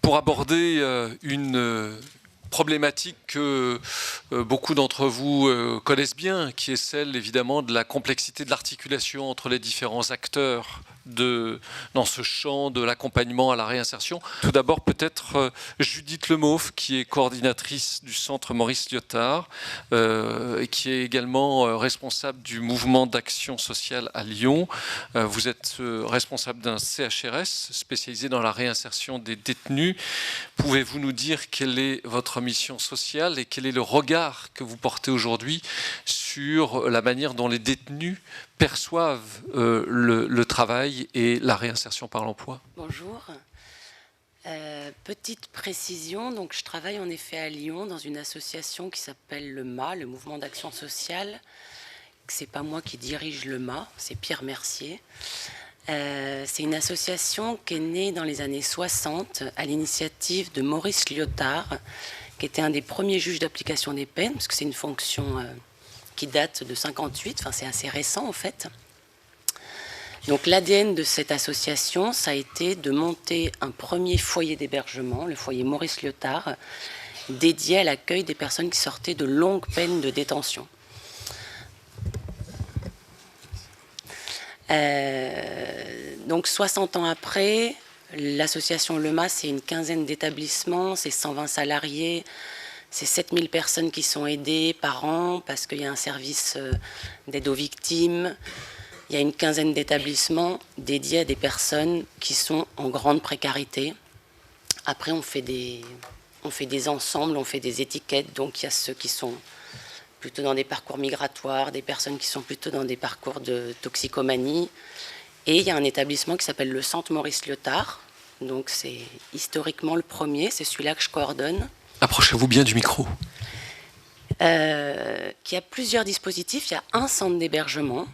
pour aborder une problématique que beaucoup d'entre vous connaissent bien, qui est celle évidemment de la complexité de l'articulation entre les différents acteurs dans ce champ de l'accompagnement à la réinsertion. Tout d'abord, peut-être Judith Lemauve, qui est coordinatrice du centre Maurice Lyotard, et qui est également responsable du mouvement d'action sociale à Lyon. Vous êtes responsable d'un CHRS spécialisé dans la réinsertion des détenus. Pouvez-vous nous dire quelle est votre mission sociale et quel est le regard que vous portez aujourd'hui sur la manière dont les détenus perçoivent le travail et la réinsertion par l'emploi? Bonjour. Petite précision, donc je travaille en effet à Lyon dans une association qui s'appelle le MA, le Mouvement d'Action Sociale. C'est pas moi qui dirige le MA, c'est Pierre Mercier. C'est une association qui est née dans les années 60 à l'initiative de Maurice Lyotard, qui était un des premiers juges d'application des peines, parce que c'est une fonction qui date de 58, enfin c'est assez récent en fait. Donc l'ADN de cette association, ça a été de monter un premier foyer d'hébergement, le foyer Maurice Lyotard, dédié à l'accueil des personnes qui sortaient de longues peines de détention. Donc 60 ans après, l'association LEMA, c'est une quinzaine d'établissements, c'est 120 salariés, c'est 7000 personnes qui sont aidées par an parce qu'il y a un service d'aide aux victimes. Il y a une quinzaine d'établissements dédiés à des personnes qui sont en grande précarité. Après, on fait des ensembles, on fait des étiquettes. Donc, il y a ceux qui sont plutôt dans des parcours migratoires, des personnes qui sont plutôt dans des parcours de toxicomanie. Et il y a un établissement qui s'appelle le Centre Maurice Lyotard. Donc, c'est historiquement le premier, c'est celui-là que je coordonne. Approchez-vous bien du micro. Qui a plusieurs dispositifs. Il y a un centre d'hébergement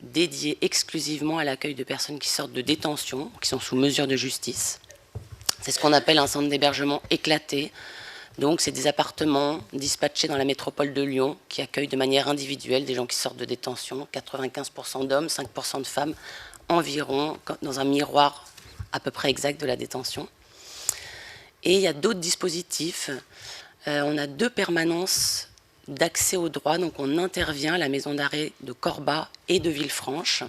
dédié exclusivement à l'accueil de personnes qui sortent de détention, qui sont sous mesure de justice. C'est ce qu'on appelle un centre d'hébergement éclaté. Donc, c'est des appartements dispatchés dans la métropole de Lyon qui accueillent de manière individuelle des gens qui sortent de détention, 95% d'hommes, 5% de femmes, environ, dans un miroir à peu près exact de la détention. Et il y a d'autres dispositifs. On a 2 permanences d'accès au droit, donc on intervient à la maison d'arrêt de Corba et de Villefranche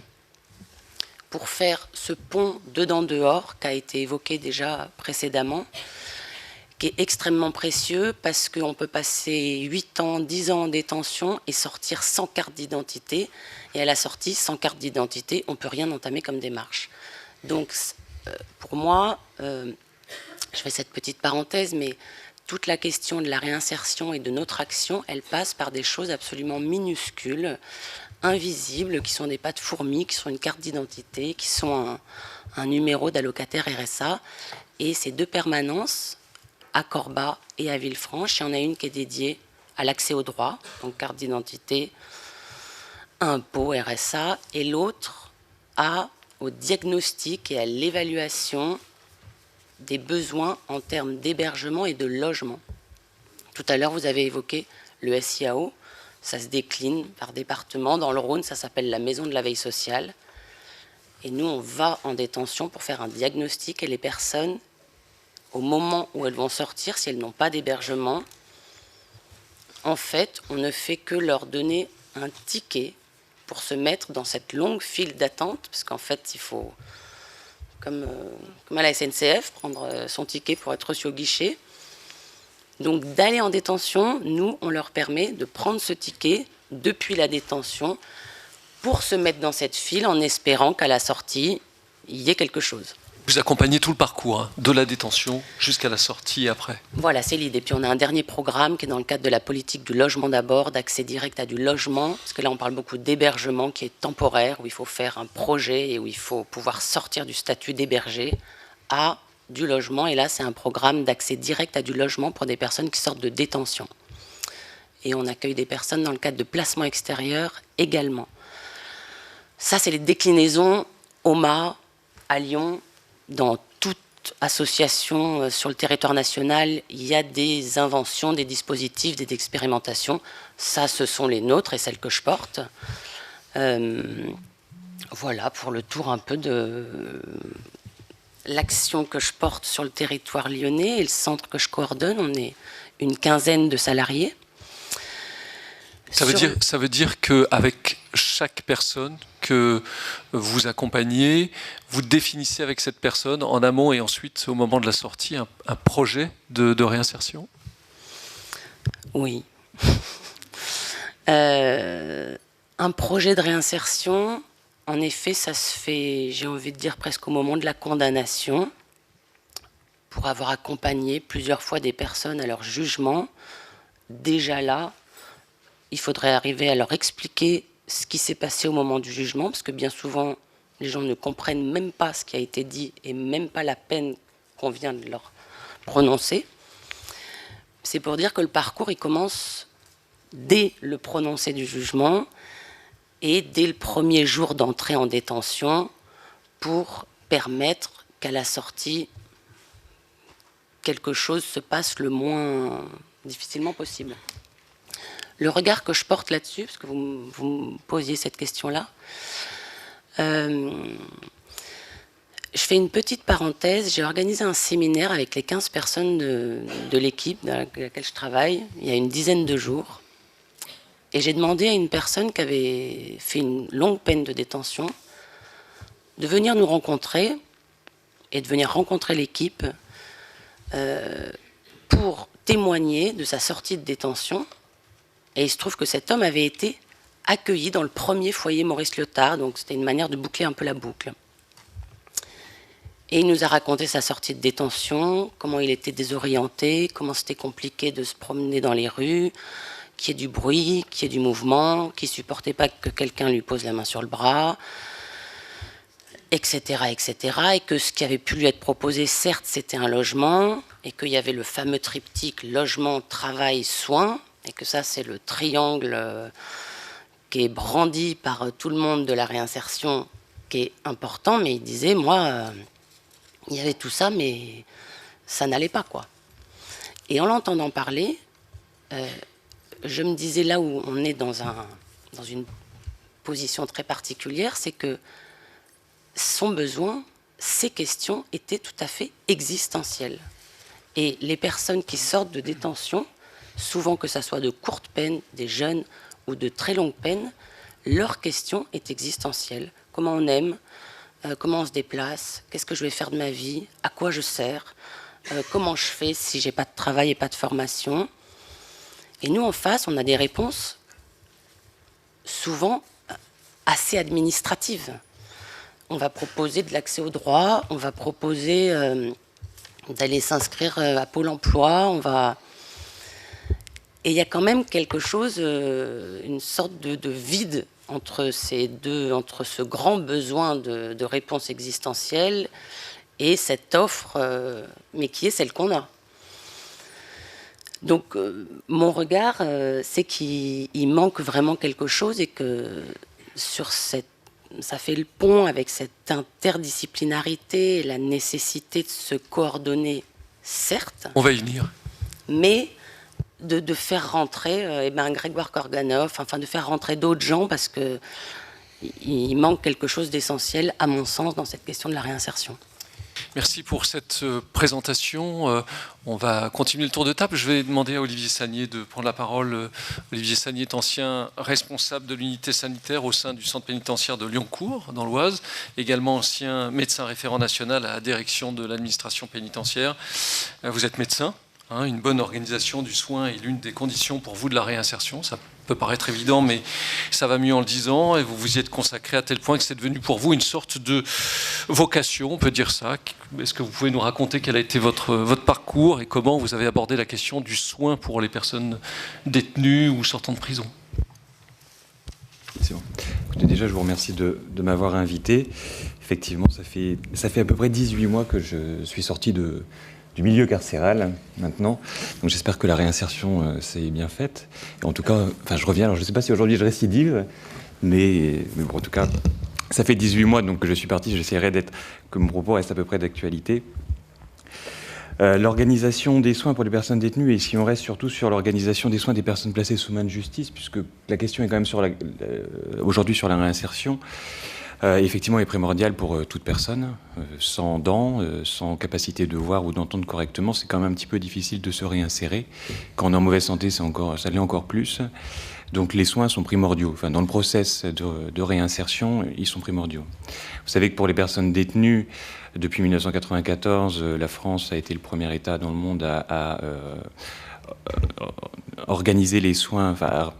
pour faire ce pont dedans-dehors qui a été évoqué déjà précédemment, qui est extrêmement précieux parce qu'on peut passer 8 ans, 10 ans en détention et sortir sans carte d'identité. Et à la sortie, sans carte d'identité, on ne peut rien entamer comme démarche. Donc, pour moi, je fais cette petite parenthèse, mais toute la question de la réinsertion et de notre action, elle passe par des choses absolument minuscules, invisibles, qui sont des pas de fourmi, qui sont une carte d'identité, qui sont un numéro d'allocataire RSA. Et ces 2 permanences, à Corba et à Villefranche, il y en a une qui est dédiée à l'accès au droit, donc carte d'identité, impôt, RSA, et l'autre au diagnostic et à l'évaluation des besoins en termes d'hébergement et de logement. Tout à l'heure, vous avez évoqué le SIAO. Ça se décline par département. Dans le Rhône, ça s'appelle la maison de la veille sociale. Et nous, on va en détention pour faire un diagnostic et les personnes, au moment où elles vont sortir, si elles n'ont pas d'hébergement, en fait, on ne fait que leur donner un ticket pour se mettre dans cette longue file d'attente, parce qu'en fait, il faut, comme à la SNCF, prendre son ticket pour être reçu au guichet. Donc d'aller en détention, nous, on leur permet de prendre ce ticket depuis la détention pour se mettre dans cette file en espérant qu'à la sortie, il y ait quelque chose. Vous accompagnez tout le parcours, de la détention jusqu'à la sortie et après. Voilà, c'est l'idée. Puis on a un dernier programme qui est dans le cadre de la politique du logement d'abord, d'accès direct à du logement, parce que là on parle beaucoup d'hébergement qui est temporaire, où il faut faire un projet et où il faut pouvoir sortir du statut d'hébergé à du logement. Et là c'est un programme d'accès direct à du logement pour des personnes qui sortent de détention. Et on accueille des personnes dans le cadre de placement extérieur également. Ça c'est les déclinaisons OMA à Lyon. Dans toute association sur le territoire national, il y a des inventions, des dispositifs, des expérimentations. Ça, ce sont les nôtres et celles que je porte. Voilà, pour le tour un peu l'action que je porte sur le territoire lyonnais et le centre que je coordonne. On est une quinzaine de salariés. Ça veut dire qu'avec chaque personne que vous accompagnez, vous définissez avec cette personne en amont et ensuite au moment de la sortie un projet de réinsertion? Oui. Un projet de réinsertion, en effet, ça se fait, j'ai envie de dire, presque au moment de la condamnation, pour avoir accompagné plusieurs fois des personnes à leur jugement. Déjà là, il faudrait arriver à leur expliquer ce qui s'est passé au moment du jugement, parce que bien souvent, les gens ne comprennent même pas ce qui a été dit et même pas la peine qu'on vient de leur prononcer. C'est pour dire que le parcours, il commence dès le prononcé du jugement et dès le premier jour d'entrée en détention pour permettre qu'à la sortie, quelque chose se passe le moins difficilement possible. Le regard que je porte là-dessus, parce que vous me posiez cette question-là, je fais une petite parenthèse. J'ai organisé un séminaire avec les 15 personnes de l'équipe dans laquelle je travaille, il y a une dizaine de jours. Et j'ai demandé à une personne qui avait fait une longue peine de détention de venir nous rencontrer et de venir rencontrer l'équipe pour témoigner de sa sortie de détention. Et il se trouve que cet homme avait été accueilli dans le premier foyer Maurice Lyotard, donc c'était une manière de boucler un peu la boucle. Et il nous a raconté sa sortie de détention, comment il était désorienté, comment c'était compliqué de se promener dans les rues, qu'il y ait du bruit, qu'il y ait du mouvement, qu'il ne supportait pas que quelqu'un lui pose la main sur le bras, etc., etc. Et que ce qui avait pu lui être proposé, certes, c'était un logement, et qu'il y avait le fameux triptyque logement, travail, soins, et que ça, c'est le triangle qui est brandi par tout le monde de la réinsertion, qui est important, mais il disait, moi, il y avait tout ça, mais ça n'allait pas, quoi. Et en l'entendant parler, je me disais, là où on est dans une position très particulière, c'est que son besoin, ses questions étaient tout à fait existentielles. Et les personnes qui sortent de détention, souvent que ça soit de courtes peines, des jeunes ou de très longues peines, leur question est existentielle. Comment on aime, comment on se déplace, qu'est-ce que je vais faire de ma vie, à quoi je sers, comment je fais si j'ai pas de travail et pas de formation. Et nous, en face, on a des réponses souvent assez administratives. On va proposer de l'accès au droit, on va proposer d'aller s'inscrire à Pôle emploi, Et il y a quand même quelque chose, une sorte de vide entre entre ce grand besoin de réponse existentielle et cette offre, mais qui est celle qu'on a. Donc, mon regard, c'est qu'il manque vraiment quelque chose et que ça fait le pont avec cette interdisciplinarité et la nécessité de se coordonner, certes. On va y venir. Mais de faire rentrer Grégoire Korganov, enfin de faire rentrer d'autres gens parce qu'il manque quelque chose d'essentiel, à mon sens, dans cette question de la réinsertion. Merci pour cette présentation. On va continuer le tour de table. Je vais demander à Olivier Sagné de prendre la parole. Olivier Sagné est ancien responsable de l'unité sanitaire au sein du centre pénitentiaire de Lyoncourt, dans l'Oise, également ancien médecin référent national à la direction de l'administration pénitentiaire. Vous êtes médecin. Une bonne organisation du soin est l'une des conditions pour vous de la réinsertion. Ça peut paraître évident, mais ça va mieux en le disant. Et vous vous y êtes consacré à tel point que c'est devenu pour vous une sorte de vocation, on peut dire ça. Est-ce que vous pouvez nous raconter quel a été votre parcours et comment vous avez abordé la question du soin pour les personnes détenues ou sortant de prison? C'est bon. Écoutez, déjà, je vous remercie de m'avoir invité. Effectivement, ça fait à peu près 18 mois que je suis sorti du milieu carcéral maintenant, donc j'espère que la réinsertion s'est bien faite. Et en tout cas, je reviens, alors je ne sais pas si aujourd'hui je récidive, mais bon, en tout cas, ça fait 18 mois donc que je suis parti, j'essaierai que mon propos reste à peu près d'actualité. L'organisation des soins pour les personnes détenues, et si on reste surtout sur l'organisation des soins des personnes placées sous main de justice, puisque la question est quand même aujourd'hui sur la réinsertion. Effectivement, est primordial pour toute personne. Sans dents, sans capacité de voir ou d'entendre correctement, c'est quand même un petit peu difficile de se réinsérer. Quand on est en mauvaise santé, ça l'est encore plus. Donc les soins sont primordiaux. Enfin, dans le process de réinsertion, ils sont primordiaux. Vous savez que pour les personnes détenues, depuis 1994, la France a été le premier État dans le monde à organiser les soins, enfin,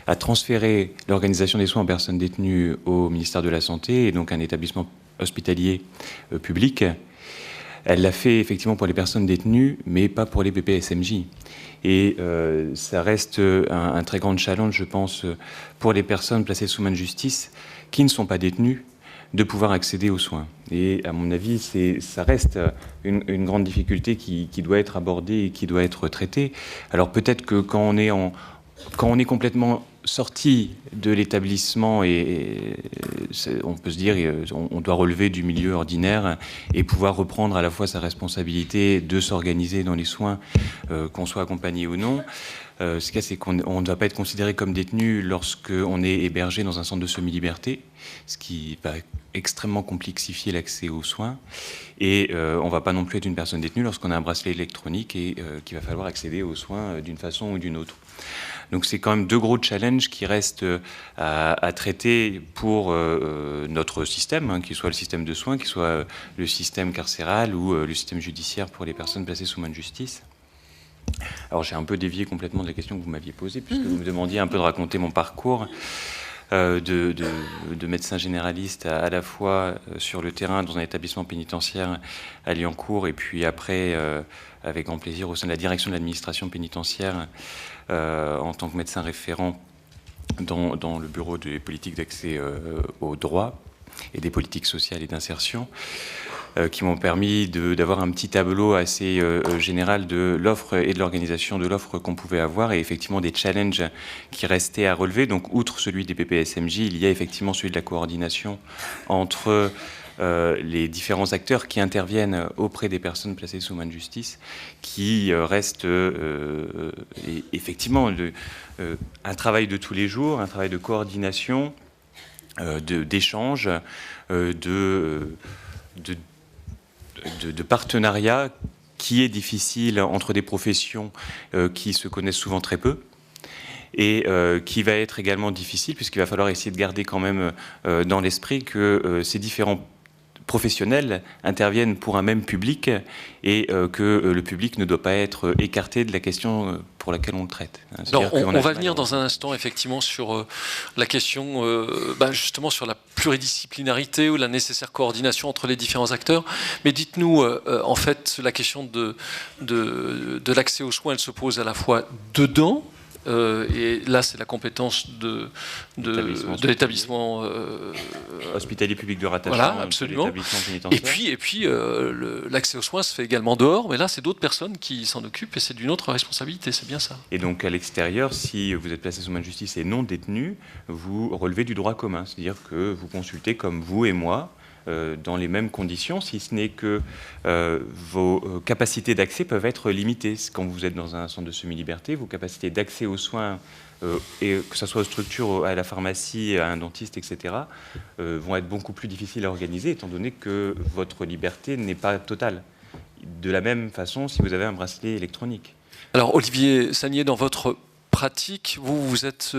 à transférer l'organisation des soins aux personnes détenues au ministère de la Santé, et donc un établissement hospitalier public. Elle l'a fait effectivement pour les personnes détenues, mais pas pour les PPSMJ. Et ça reste un très grand challenge, je pense, pour les personnes placées sous main de justice qui ne sont pas détenues, de pouvoir accéder aux soins. Et à mon avis, ça reste une grande difficulté qui doit être abordée et qui doit être traitée. Alors peut-être que quand on est complètement sorti de l'établissement, et on peut se dire on doit relever du milieu ordinaire et pouvoir reprendre à la fois sa responsabilité de s'organiser dans les soins, qu'on soit accompagné ou non. Ce cas, c'est qu'on ne doit pas être considéré comme détenu lorsqu'on est hébergé dans un centre de semi-liberté, ce qui va extrêmement complexifier l'accès aux soins. Et on ne va pas non plus être une personne détenue lorsqu'on a un bracelet électronique et qu'il va falloir accéder aux soins d'une façon ou d'une autre. Donc c'est quand même deux gros challenges qui restent à traiter pour notre système, qu'il soit le système de soins, qu'il soit le système carcéral ou le système judiciaire pour les personnes placées sous main de justice. Alors j'ai un peu dévié complètement de la question que vous m'aviez posée, puisque vous me demandiez un peu de raconter mon parcours de médecin généraliste à la fois sur le terrain dans un établissement pénitentiaire à Liancourt, et puis après avec grand plaisir au sein de la direction de l'administration pénitentiaire en tant que médecin référent dans le bureau des politiques d'accès au droit et des politiques sociales et d'insertion, qui m'ont permis d'avoir un petit tableau assez général de l'offre et de l'organisation de l'offre qu'on pouvait avoir, et effectivement des challenges qui restaient à relever. Donc outre celui des PPSMJ, il y a effectivement celui de la coordination entre les différents acteurs qui interviennent auprès des personnes placées sous main de justice, qui reste effectivement un travail de tous les jours, un travail de coordination, d'échange, de partenariat qui est difficile entre des professions qui se connaissent souvent très peu, et qui va être également difficile puisqu'il va falloir essayer de garder quand même dans l'esprit que ces différents professionnels interviennent pour un même public, et que le public ne doit pas être écarté de la question pour laquelle on le traite. Alors, on va venir dans un instant effectivement sur la question, justement sur la pluridisciplinarité ou la nécessaire coordination entre les différents acteurs. Mais dites-nous, en fait, la question de l'accès aux soins, elle se pose à la fois dedans, et là c'est la compétence de l'établissement hospitalier public de rattachement, voilà, absolument. Et puis l'accès aux soins se fait également dehors, mais là c'est d'autres personnes qui s'en occupent et c'est d'une autre responsabilité, c'est bien ça. Et donc à l'extérieur, si vous êtes placé sous main de justice et non détenu, vous relevez du droit commun, c'est-à-dire que vous consultez comme vous et moi, dans les mêmes conditions, si ce n'est que vos capacités d'accès peuvent être limitées. Quand vous êtes dans un centre de semi-liberté, vos capacités d'accès aux soins, et que ce soit aux structures, à la pharmacie, à un dentiste, etc., vont être beaucoup plus difficiles à organiser, étant donné que votre liberté n'est pas totale. De la même façon, si vous avez un bracelet électronique. Alors Olivier Sagnier, dans votre pratique, vous êtes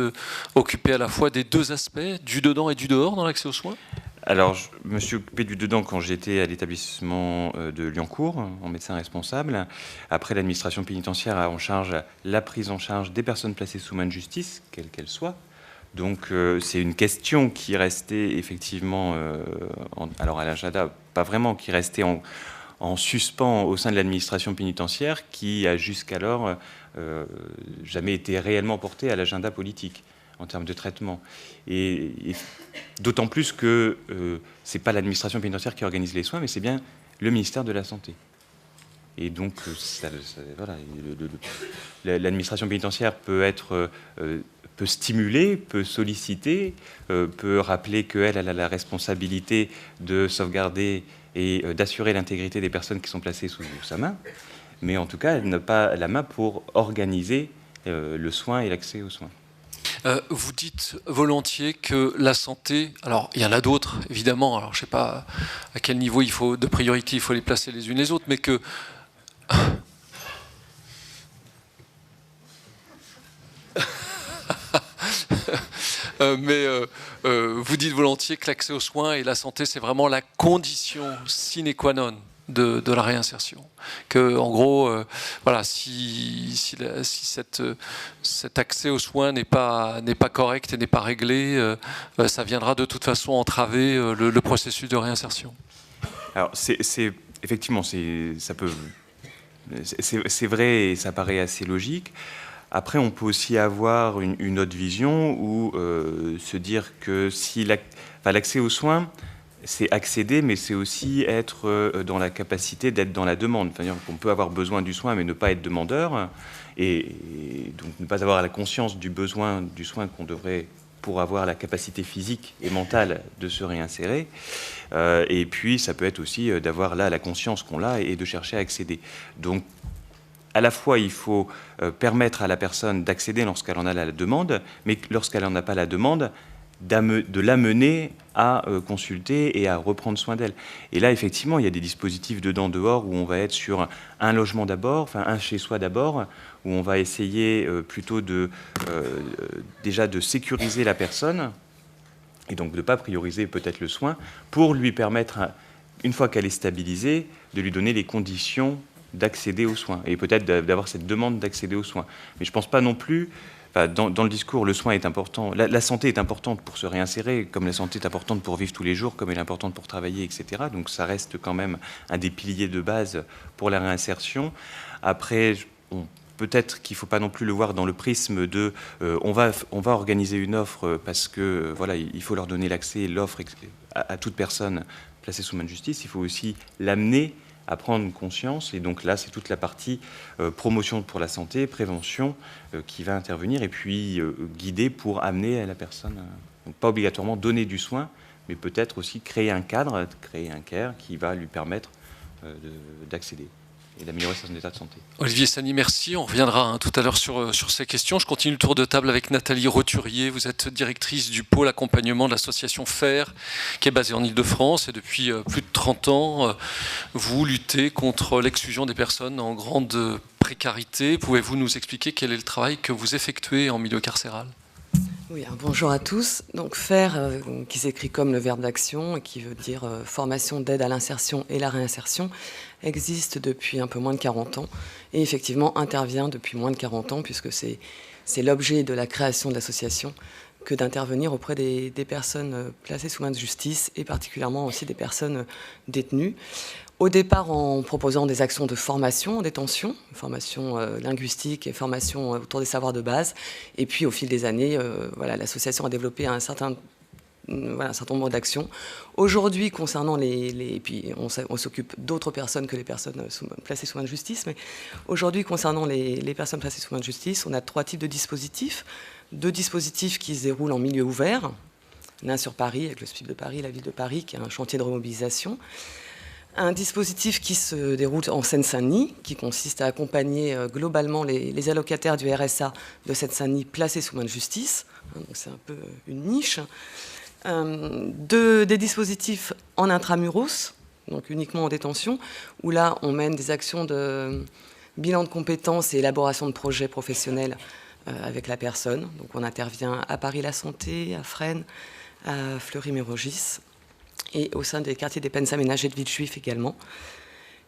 occupé à la fois des deux aspects, du dedans et du dehors dans l'accès aux soins ? Alors, je me suis occupé du dedans quand j'étais à l'établissement de Liancourt, en médecin responsable. Après, l'administration pénitentiaire a en charge la prise en charge des personnes placées sous main de justice, quelles qu'elles soient. Donc, c'est une question qui restait effectivement, alors à l'agenda, pas vraiment, qui restait en suspens au sein de l'administration pénitentiaire, qui a jusqu'alors jamais été réellement portée à l'agenda politique en termes de traitement. Et d'autant plus que ce n'est pas l'administration pénitentiaire qui organise les soins, mais c'est bien le ministère de la Santé. Et donc, voilà, l'administration pénitentiaire peut stimuler, peut solliciter, peut rappeler qu'elle a la responsabilité de sauvegarder et d'assurer l'intégrité des personnes qui sont placées sous sa main, mais en tout cas, elle n'a pas la main pour organiser le soin et l'accès aux soins. Vous dites volontiers que la santé, alors il y en a d'autres évidemment, alors je ne sais pas à quel niveau de priorité il faut les placer les unes les autres, mais que vous dites volontiers que l'accès aux soins et la santé, c'est vraiment la condition sine qua non de la réinsertion. Que, en gros, voilà, si cet accès aux soins n'est pas correct et n'est pas réglé, ça viendra de toute façon entraver le processus de réinsertion. Alors, effectivement, c'est vrai et ça paraît assez logique. Après, on peut aussi avoir une autre vision ou se dire que si l'accès aux soins, c'est accéder, mais c'est aussi être dans la capacité d'être dans la demande. C'est-à-dire qu'on peut avoir besoin du soin, mais ne pas être demandeur, et donc ne pas avoir la conscience du besoin du soin qu'on devrait pour avoir la capacité physique et mentale de se réinsérer. Et puis, ça peut être aussi d'avoir là la conscience qu'on a et de chercher à accéder. Donc, à la fois, il faut permettre à la personne d'accéder lorsqu'elle en a la demande, mais lorsqu'elle n'en a pas la demande, de l'amener à consulter et à reprendre soin d'elle. Et là, effectivement, il y a des dispositifs dedans-dehors où on va être sur un logement d'abord, enfin un chez-soi d'abord, où on va essayer plutôt déjà de sécuriser la personne, et donc de ne pas prioriser peut-être le soin, pour lui permettre, une fois qu'elle est stabilisée, de lui donner les conditions d'accéder aux soins, et peut-être d'avoir cette demande d'accéder aux soins. Mais je ne pense pas non plus... Dans le discours, le soin est important. La santé est importante pour se réinsérer, comme la santé est importante pour vivre tous les jours, comme elle est importante pour travailler, etc. Donc ça reste quand même un des piliers de base pour la réinsertion. Après, peut-être qu'il ne faut pas non plus le voir dans le prisme de on va organiser une offre parce que voilà, il faut leur donner l'accès, l'offre à toute personne placée sous main de justice. Il faut aussi l'amener à prendre conscience, et donc là c'est toute la partie promotion pour la santé, prévention qui va intervenir, et puis guider pour amener à la personne, donc pas obligatoirement donner du soin, mais peut-être aussi créer un cadre, créer un care qui va lui permettre d'accéder et d'améliorer son état de santé. Olivier Sani, merci. On reviendra tout à l'heure sur ces questions. Je continue le tour de table avec Nathalie Roturier. Vous êtes directrice du pôle accompagnement de l'association FAIR, qui est basée en Ile-de-France. Et depuis plus de 30 ans, vous luttez contre l'exclusion des personnes en grande précarité. Pouvez-vous nous expliquer quel est le travail que vous effectuez en milieu carcéral ? Oui, bonjour à tous. Donc FAIR, qui s'écrit comme le verbe d'action et qui veut dire formation d'aide à l'insertion et la réinsertion, existe depuis un peu moins de 40 ans et effectivement intervient depuis moins de 40 ans puisque c'est l'objet de la création de l'association que d'intervenir auprès des personnes placées sous main de justice et particulièrement aussi des personnes détenues. Au départ, en proposant des actions de formation en détention, formation linguistique et formation autour des savoirs de base. Et puis, au fil des années, voilà, l'association a développé un certain nombre d'actions. Aujourd'hui, concernant puis on s'occupe d'autres personnes que les personnes placées sous main de justice, mais aujourd'hui, concernant les personnes placées sous main de justice, on a 3 types de dispositifs. 2 dispositifs qui se déroulent en milieu ouvert, l'un sur Paris, avec le SPIP de Paris, la ville de Paris, qui est un chantier de remobilisation. Un dispositif qui se déroule en Seine-Saint-Denis, qui consiste à accompagner globalement les allocataires du RSA de Seine-Saint-Denis placés sous main de justice. Donc c'est un peu une niche. Des dispositifs en intramuros, donc uniquement en détention, où là on mène des actions de bilan de compétences et élaboration de projets professionnels avec la personne. Donc on intervient à Paris-La Santé, à Fresnes, à Fleury-Mérogis, et au sein des quartiers des peines aménagées de Villejuif également.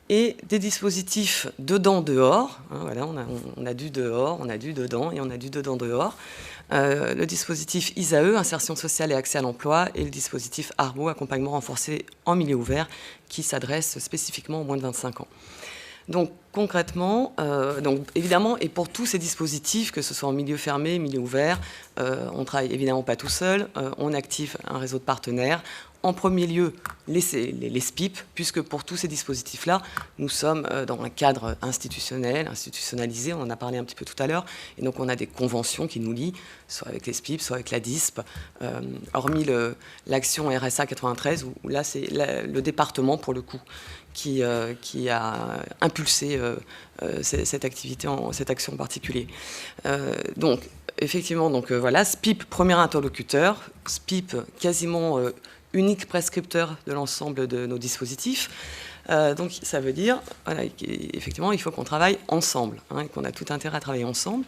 Et des dispositifs dedans-dehors. Voilà, on a du dehors, on a du dedans et on a du dedans-dehors. Le dispositif ISAE, insertion sociale et accès à l'emploi, et le dispositif ARBO, accompagnement renforcé en milieu ouvert, qui s'adresse spécifiquement aux moins de 25 ans. Donc concrètement, donc évidemment, et pour tous ces dispositifs, que ce soit en milieu fermé, milieu ouvert, on ne travaille évidemment pas tout seul, on active un réseau de partenaires. En premier lieu, les SPIP, puisque pour tous ces dispositifs-là, nous sommes dans un cadre institutionnalisé, on en a parlé un petit peu tout à l'heure, et donc on a des conventions qui nous lient, soit avec les SPIP, soit avec la DISP, hormis l'action RSA 93, où là c'est le département, pour le coup, qui a impulsé cette activité, cette action en particulier. Donc, effectivement, donc voilà, SPIP, premier interlocuteur, SPIP, quasiment unique prescripteur de l'ensemble de nos dispositifs. Donc ça veut dire, voilà, effectivement, il faut qu'on travaille ensemble, et qu'on a tout intérêt à travailler ensemble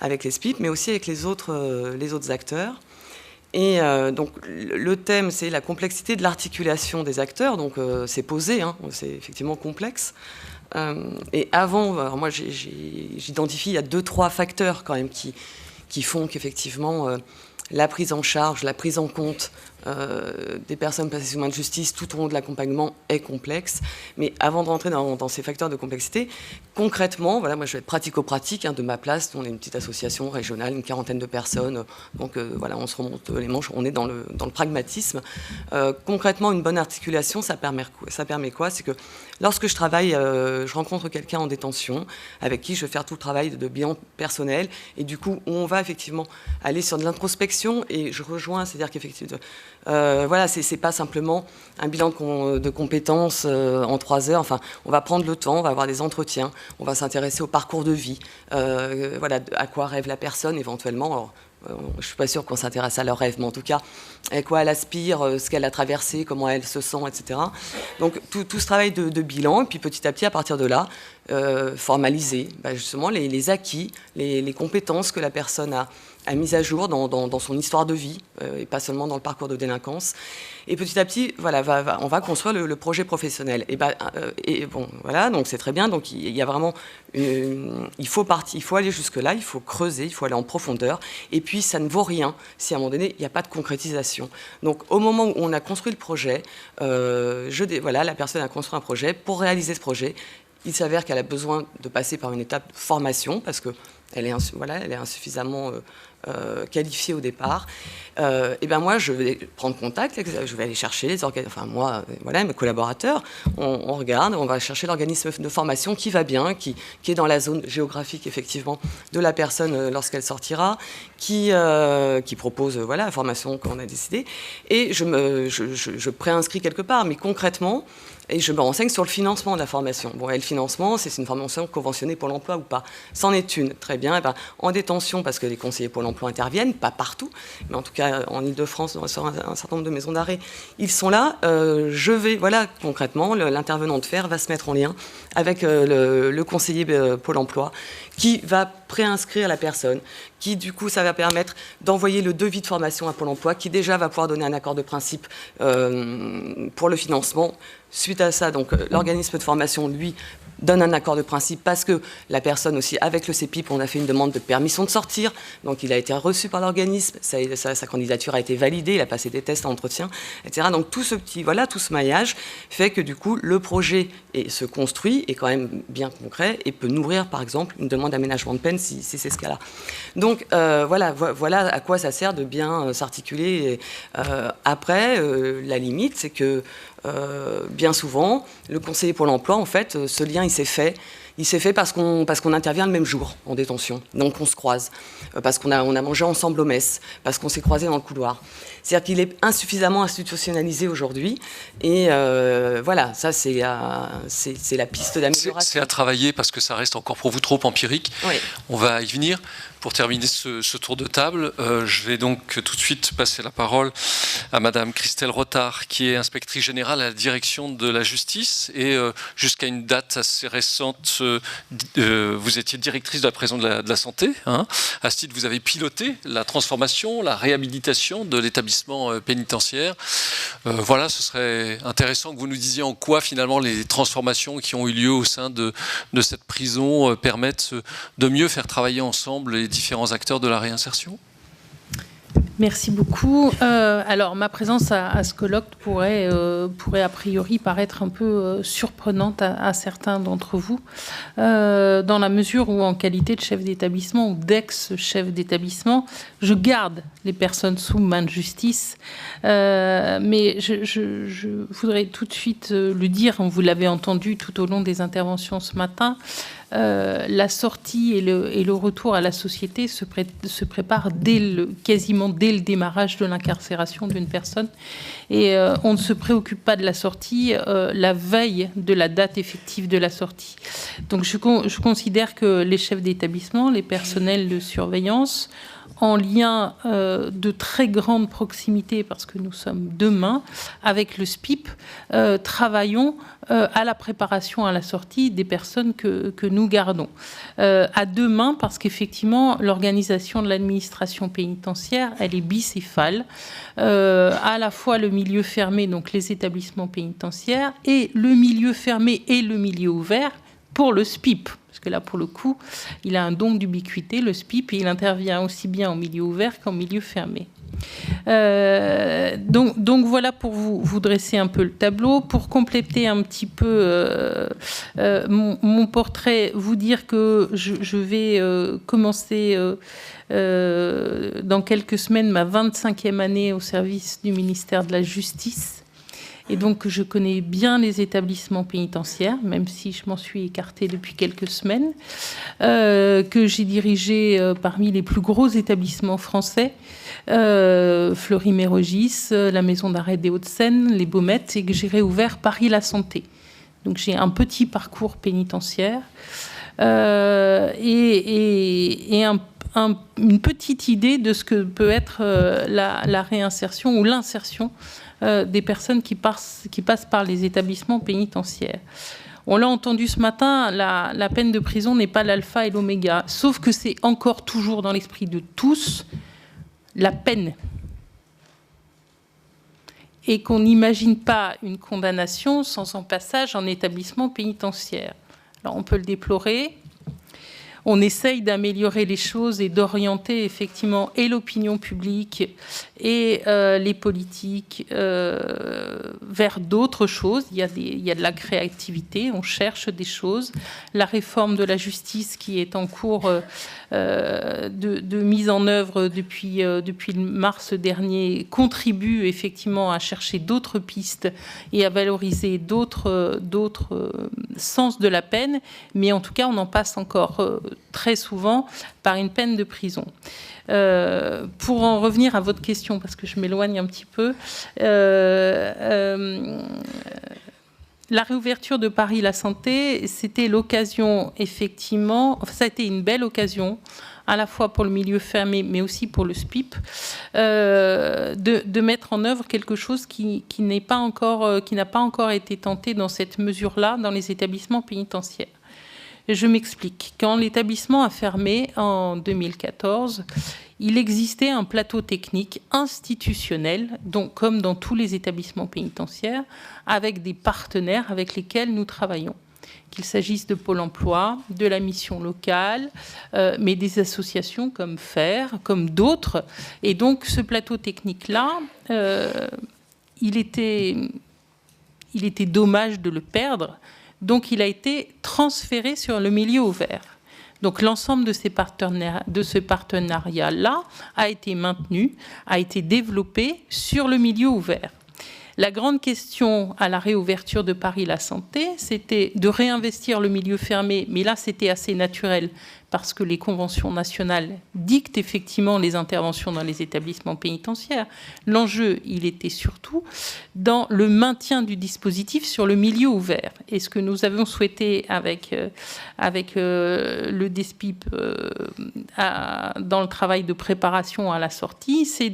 avec les SPIP, mais aussi avec les autres acteurs. Et donc le thème, c'est la complexité de l'articulation des acteurs, donc c'est posé, c'est effectivement complexe. Et avant, alors moi j'identifie, il y a 2-3 facteurs quand même qui font qu'effectivement la prise en charge, la prise en compte des personnes placées sous main de justice tout au long de l'accompagnement est complexe. Mais avant de rentrer dans ces facteurs de complexité, concrètement, voilà, moi je vais être pratico-pratique de ma place. On est une petite association régionale, une 40aine de personnes. Donc voilà, on se remonte les manches, on est dans le pragmatisme. Concrètement, une bonne articulation, ça permet quoi? C'est que lorsque je travaille, je rencontre quelqu'un en détention avec qui je vais faire tout le travail de bilan personnel. Et du coup, on va effectivement aller sur de l'introspection. Et je rejoins, c'est-à-dire qu'effectivement, voilà, c'est pas simplement un bilan de compétences en 3 heures. Enfin, on va prendre le temps, on va avoir des entretiens, on va s'intéresser au parcours de vie, voilà, à quoi rêve la personne éventuellement. Alors, je ne suis pas sûre qu'on s'intéresse à leur rêve, mais en tout cas, à quoi elle aspire, ce qu'elle a traversé, comment elle se sent, etc. Donc, tout ce travail de bilan, et puis petit à petit, à partir de là, formaliser justement les acquis, les compétences que la personne a mises à jour dans son histoire de vie, et pas seulement dans le parcours de délinquance. Et petit à petit, voilà, on va construire le projet professionnel. Et bon, voilà, donc c'est très bien. Donc il y a vraiment, il faut aller jusque-là, il faut creuser, il faut aller en profondeur. Et puis ça ne vaut rien si à un moment donné il n'y a pas de concrétisation. Donc au moment où on a construit le projet, voilà, la personne a construit un projet. Pour réaliser ce projet, il s'avère qu'elle a besoin de passer par une étape de formation parce que elle est insuffisamment qualifiée au départ. Et ben moi, je vais prendre contact, je vais aller chercher les organismes, enfin moi, voilà, mes collaborateurs, on regarde, on va chercher l'organisme de formation qui va bien, qui est dans la zone géographique effectivement de la personne lorsqu'elle sortira, qui propose voilà la formation qu'on a décidée, et je préinscris quelque part, mais concrètement. Et je me renseigne sur le financement de la formation. Bon, et le financement, c'est une formation conventionnée Pôle emploi ou pas? C'en est une, très bien. Et ben, en détention, parce que les conseillers Pôle emploi interviennent, pas partout, mais en tout cas en Ile-de-France, sur un certain nombre de maisons d'arrêt, ils sont là. Je vais, voilà, concrètement, l'intervenant de fer va se mettre en lien avec le conseiller Pôle emploi qui va préinscrire la personne, qui du coup ça va permettre d'envoyer le devis de formation à Pôle emploi, qui déjà va pouvoir donner un accord de principe pour le financement. Suite à ça, donc l'organisme de formation, lui, donne un accord de principe parce que la personne aussi, avec le CEPIP, on a fait une demande de permission de sortir, donc il a été reçu par l'organisme, sa candidature a été validée, il a passé des tests en entretien, etc. Donc tout ce maillage fait que du coup, le projet se construit, est quand même bien concret et peut nourrir, par exemple, une demande d'aménagement de peine si c'est ce cas-là. Donc voilà à quoi ça sert de bien s'articuler. Après, la limite, c'est que bien souvent, le conseiller Pôle emploi, en fait, ce lien, il s'est fait parce qu'on intervient le même jour en détention. Donc on se croise, parce qu'on a mangé ensemble au mess, parce qu'on s'est croisés dans le couloir. C'est-à-dire qu'il est insuffisamment institutionnalisé aujourd'hui. Et voilà, ça c'est la piste d'amélioration. C'est à travailler parce que ça reste encore pour vous trop empirique. Oui. On va y venir. Pour terminer ce tour de table, je vais donc tout de suite passer la parole à Madame Christelle Rotard, qui est inspectrice générale à la direction de la justice. Et jusqu'à une date assez récente, vous étiez directrice de la prison de la santé. À ce titre, vous avez piloté la transformation, la réhabilitation de l'établissement pénitentiaire. Voilà, ce serait intéressant que vous nous disiez en quoi finalement les transformations qui ont eu lieu au sein de cette prison permettent de mieux faire travailler ensemble les différents acteurs de la réinsertion. Merci beaucoup. Alors, ma présence à ce colloque pourrait a priori paraître un peu surprenante à certains d'entre vous, dans la mesure où, en qualité de chef d'établissement ou d'ex-chef d'établissement, je garde les personnes sous main de justice. Mais je voudrais tout de suite le dire, vous l'avez entendu tout au long des interventions ce matin, la sortie et le retour à la société se préparent quasiment dès le démarrage de l'incarcération d'une personne. Et on ne se préoccupe pas de la sortie la veille de la date effective de la sortie. Donc je considère que les chefs d'établissement, les personnels de surveillance en lien de très grande proximité, parce que nous sommes demain, avec le SPIP, travaillons à la préparation à la sortie des personnes que nous gardons. À deux mains, parce qu'effectivement, l'organisation de l'administration pénitentiaire, elle est bicéphale. À la fois le milieu fermé, donc les établissements pénitentiaires, et le milieu fermé et le milieu ouvert pour le SPIP. Parce que là, pour le coup, il a un don d'ubiquité, le SPIP, et il intervient aussi bien en milieu ouvert qu'en milieu fermé. Donc voilà pour vous dresser un peu le tableau. Pour compléter un petit peu mon portrait, vous dire que je vais commencer dans quelques semaines ma 25e année au service du ministère de la Justice. Et donc, je connais bien les établissements pénitentiaires, même si je m'en suis écartée depuis quelques semaines, que j'ai dirigé parmi les plus gros établissements français, Fleury-Mérogis, la Maison d'arrêt des Hauts-de-Seine, les Baumettes, et que j'ai réouvert Paris-La Santé. Donc, j'ai un petit parcours pénitentiaire et une petite idée de ce que peut être la réinsertion ou l'insertion des personnes qui passent par les établissements pénitentiaires. On l'a entendu ce matin, la peine de prison n'est pas l'alpha et l'oméga, sauf que c'est encore toujours dans l'esprit de tous la peine. Et qu'on n'imagine pas une condamnation sans un passage en établissement pénitentiaire. Alors on peut le déplorer. On essaye d'améliorer les choses et d'orienter effectivement et l'opinion publique et les politiques vers d'autres choses. Il y a de la créativité, on cherche des choses. La réforme de la justice qui est en cours de mise en œuvre depuis mars dernier contribue effectivement à chercher d'autres pistes et à valoriser d'autres sens de la peine. Mais en tout cas, on en passe encore très souvent par une peine de prison. Pour en revenir à votre question, parce que je m'éloigne un petit peu, la réouverture de Paris-La Santé, c'était l'occasion, effectivement, enfin, ça a été une belle occasion, à la fois pour le milieu fermé, mais aussi pour le SPIP, de mettre en œuvre quelque chose qui n'a pas encore été tenté dans cette mesure-là dans les établissements pénitentiaires. Je m'explique. Quand l'établissement a fermé en 2014, il existait un plateau technique institutionnel, donc comme dans tous les établissements pénitentiaires, avec des partenaires avec lesquels nous travaillons. Qu'il s'agisse de Pôle emploi, de la mission locale, mais des associations comme FAIR, comme d'autres. Et donc ce plateau technique-là, il était dommage de le perdre. Donc, il a été transféré sur le milieu ouvert. Donc, l'ensemble de ce partenariat-là a été maintenu, a été développé sur le milieu ouvert. La grande question à la réouverture de Paris-La Santé, c'était de réinvestir le milieu fermé, mais là, c'était assez naturel parce que les conventions nationales dictent effectivement les interventions dans les établissements pénitentiaires. L'enjeu, il était surtout dans le maintien du dispositif sur le milieu ouvert. Et ce que nous avons souhaité avec le DSPIP dans le travail de préparation à la sortie, c'est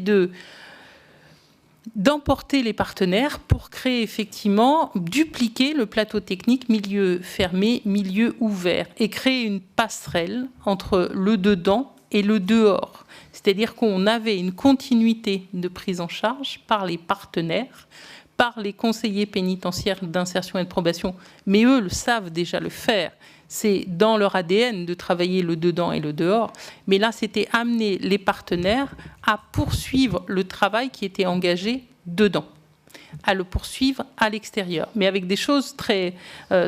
d'emporter les partenaires pour créer effectivement, dupliquer le plateau technique milieu fermé, milieu ouvert et créer une passerelle entre le dedans et le dehors. C'est-à-dire qu'on avait une continuité de prise en charge par les partenaires, par les conseillers pénitentiaires d'insertion et de probation, mais eux le savent déjà le faire. C'est dans leur ADN de travailler le dedans et le dehors. Mais là, c'était amener les partenaires à poursuivre le travail qui était engagé dedans, à le poursuivre à l'extérieur, mais avec des choses très,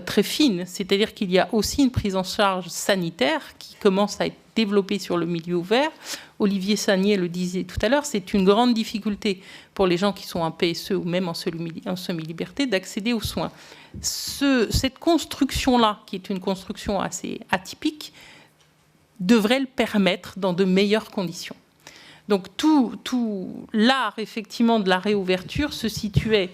très fines. C'est-à-dire qu'il y a aussi une prise en charge sanitaire qui commence à être développée sur le milieu ouvert. Olivier Sagnier le disait tout à l'heure, c'est une grande difficulté pour les gens qui sont en PSE ou même en semi-liberté d'accéder aux soins. Cette construction-là, qui est une construction assez atypique, devrait le permettre dans de meilleures conditions. Donc tout l'art, effectivement, de la réouverture se situait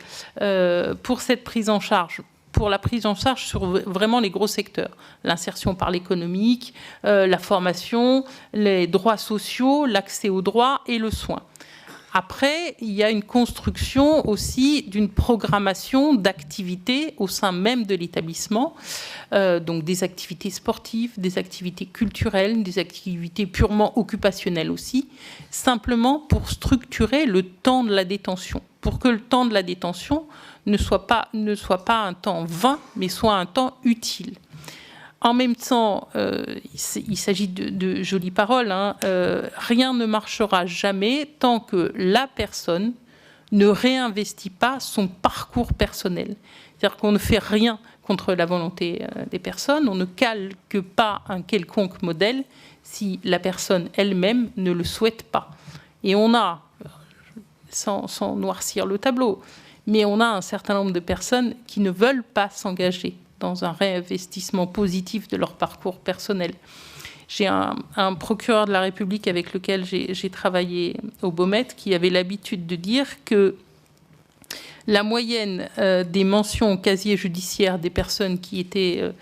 pour cette prise en charge pour la prise en charge sur vraiment les gros secteurs. L'insertion par l'économique, la formation, les droits sociaux, l'accès aux droits et le soin. Après, il y a une construction aussi d'une programmation d'activités au sein même de l'établissement, donc des activités sportives, des activités culturelles, des activités purement occupationnelles aussi, simplement pour structurer le temps de la détention, pour que le temps de la détention ne soit pas un temps vain, mais soit un temps utile. En même temps, il s'agit de jolies paroles, hein, rien ne marchera jamais tant que la personne ne réinvestit pas son parcours personnel. C'est-à-dire qu'on ne fait rien contre la volonté des personnes, on ne calque pas un quelconque modèle si la personne elle-même ne le souhaite pas. Et on a, sans noircir le tableau, mais on a un certain nombre de personnes qui ne veulent pas s'engager dans un réinvestissement positif de leur parcours personnel. J'ai un procureur de la République avec lequel j'ai travaillé au Baumettes qui avait l'habitude de dire que la moyenne des mentions au casier judiciaire des personnes qui étaient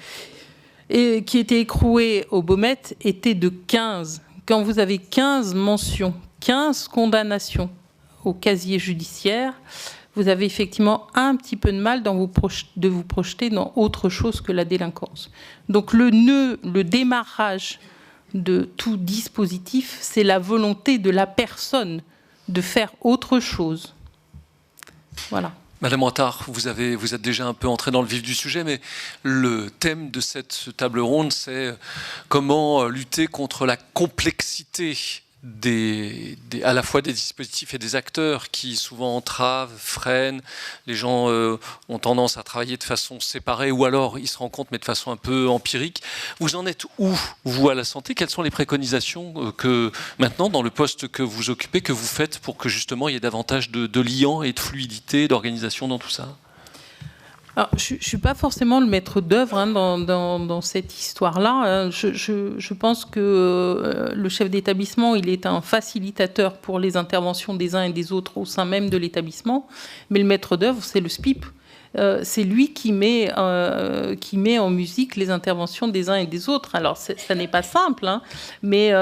écrouées au Baumettes était de 15. Quand vous avez 15 mentions, 15 condamnations au casier judiciaire, vous avez effectivement un petit peu de mal de vous projeter dans autre chose que la délinquance. Donc le démarrage de tout dispositif, c'est la volonté de la personne de faire autre chose. Voilà. Madame Attard, vous êtes déjà un peu entrée dans le vif du sujet, mais le thème de cette table ronde, c'est comment lutter contre la complexité à la fois des dispositifs et des acteurs qui souvent entravent, freinent. Les gens ont tendance à travailler de façon séparée ou alors ils se rendent compte mais de façon un peu empirique. Vous en êtes où, vous, à la santé? Quelles sont les préconisations que maintenant, dans le poste que vous occupez, que vous faites pour que justement il y ait davantage de liens et de fluidité, d'organisation dans tout ça? Alors, je ne suis pas forcément le maître d'œuvre hein, dans cette histoire-là. Je pense que le chef d'établissement, il est un facilitateur pour les interventions des uns et des autres au sein même de l'établissement. Mais le maître d'œuvre, c'est le SPIP. C'est lui qui met en musique les interventions des uns et des autres. Alors, ça n'est pas simple, hein, mais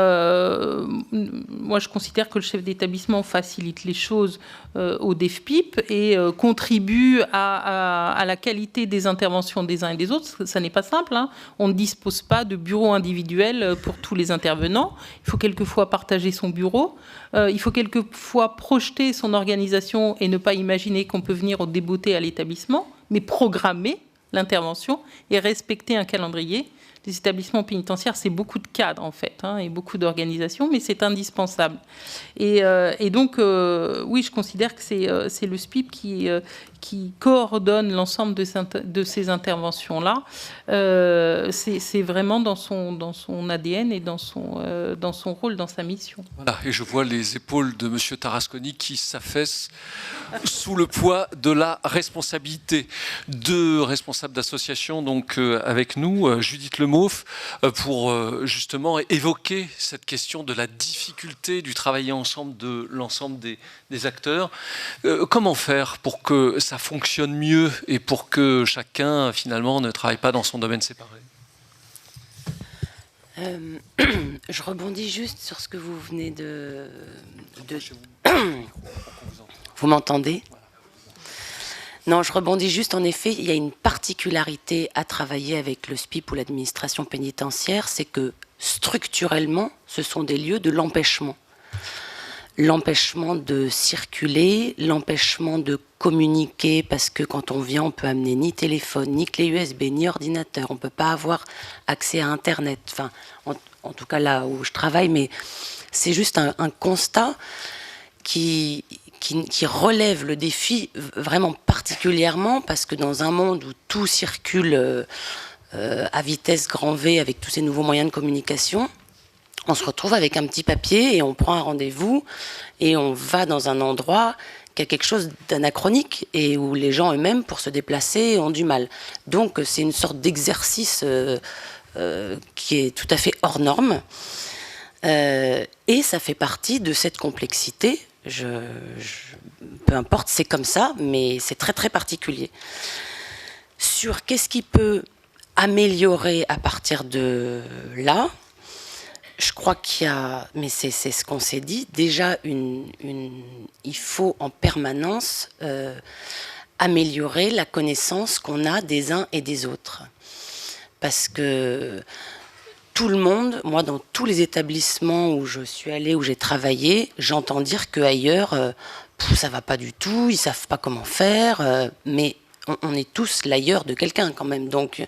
moi, je considère que le chef d'établissement facilite les choses au DEFPIP et contribue à la qualité des interventions des uns et des autres. Ça n'est pas simple, hein. On ne dispose pas de bureau individuel pour tous les intervenants. Il faut quelquefois partager son bureau. Il faut quelquefois projeter son organisation et ne pas imaginer qu'on peut venir au débeauté à l'établissement, mais programmer l'intervention et respecter un calendrier. Les établissements pénitentiaires, c'est beaucoup de cadres, en fait, hein, et beaucoup d'organisations, mais c'est indispensable. Et donc, oui, je considère que c'est le SPIP qui coordonne l'ensemble de ces interventions-là. C'est vraiment dans son ADN et dans son rôle, dans sa mission. Voilà, et je vois les épaules de M. Tarasconi qui s'affaissent sous le poids de la responsabilité. Deux responsables d'association donc avec nous, Judith Lemauve, pour justement évoquer cette question de la difficulté du travailler ensemble de l'ensemble des acteurs. Comment faire pour que ça fonctionne mieux et pour que chacun finalement ne travaille pas dans son domaine séparé? Je rebondis juste sur ce que vous venez de... Vous m'entendez? Non, je rebondis juste. En effet, il y a une particularité à travailler avec le SPIP ou l'administration pénitentiaire, c'est que structurellement, ce sont des lieux de l'empêchement. L'empêchement de circuler, l'empêchement de communiquer, parce que quand on vient, on peut amener ni téléphone, ni clé USB, ni ordinateur. On ne peut pas avoir accès à Internet. Enfin, en tout cas là où je travaille, mais c'est juste un constat qui relève le défi vraiment particulièrement, parce que dans un monde où tout circule à vitesse grand V avec tous ces nouveaux moyens de communication, on se retrouve avec un petit papier et on prend un rendez-vous et on va dans un endroit qui a quelque chose d'anachronique et où les gens eux-mêmes, pour se déplacer, ont du mal. Donc c'est une sorte d'exercice qui est tout à fait hors norme. Et ça fait partie de cette complexité. Peu importe, c'est comme ça, mais c'est très très particulier. Sur qu'est-ce qui peut améliorer à partir de là, je crois qu'il y a, mais c'est ce qu'on s'est dit, déjà il faut en permanence améliorer la connaissance qu'on a des uns et des autres. Parce que tout le monde, moi dans tous les établissements où je suis allée, où j'ai travaillé, j'entends dire qu'ailleurs, ça va pas du tout, ils savent pas comment faire, mais on est tous l'ailleurs de quelqu'un quand même. Donc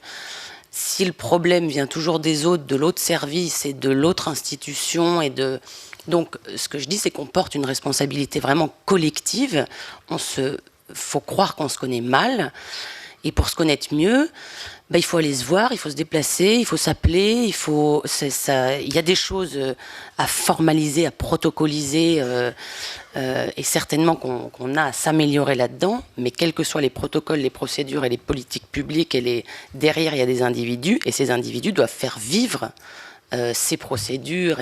si le problème vient toujours des autres, de l'autre service et de l'autre institution, donc ce que je dis, c'est qu'on porte une responsabilité vraiment collective. Faut croire qu'on se connaît mal, et pour se connaître mieux, il faut aller se voir, il faut se déplacer, il faut s'appeler, il y a des choses à formaliser, à protocoliser, et certainement qu'on a à s'améliorer là-dedans, mais quels que soient les protocoles, les procédures et les politiques publiques, derrière il y a des individus, et ces individus doivent faire vivre ces procédures,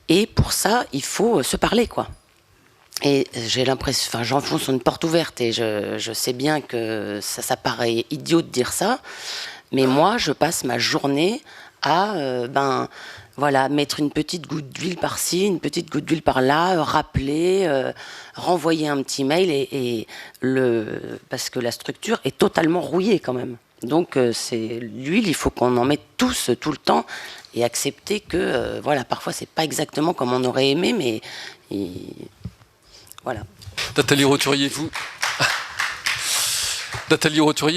et pour ça, il faut se parler, quoi. Et j'ai l'impression, j'enfonce une porte ouverte, et je sais bien que ça paraît idiot de dire ça, mais moi, je passe ma journée à mettre une petite goutte d'huile par-ci, une petite goutte d'huile par-là, rappeler, renvoyer un petit mail, parce que la structure est totalement rouillée quand même. Donc l'huile, il faut qu'on en mette tous tout le temps, et accepter que parfois c'est pas exactement comme on aurait aimé, mais voilà. Nathalie Roturier,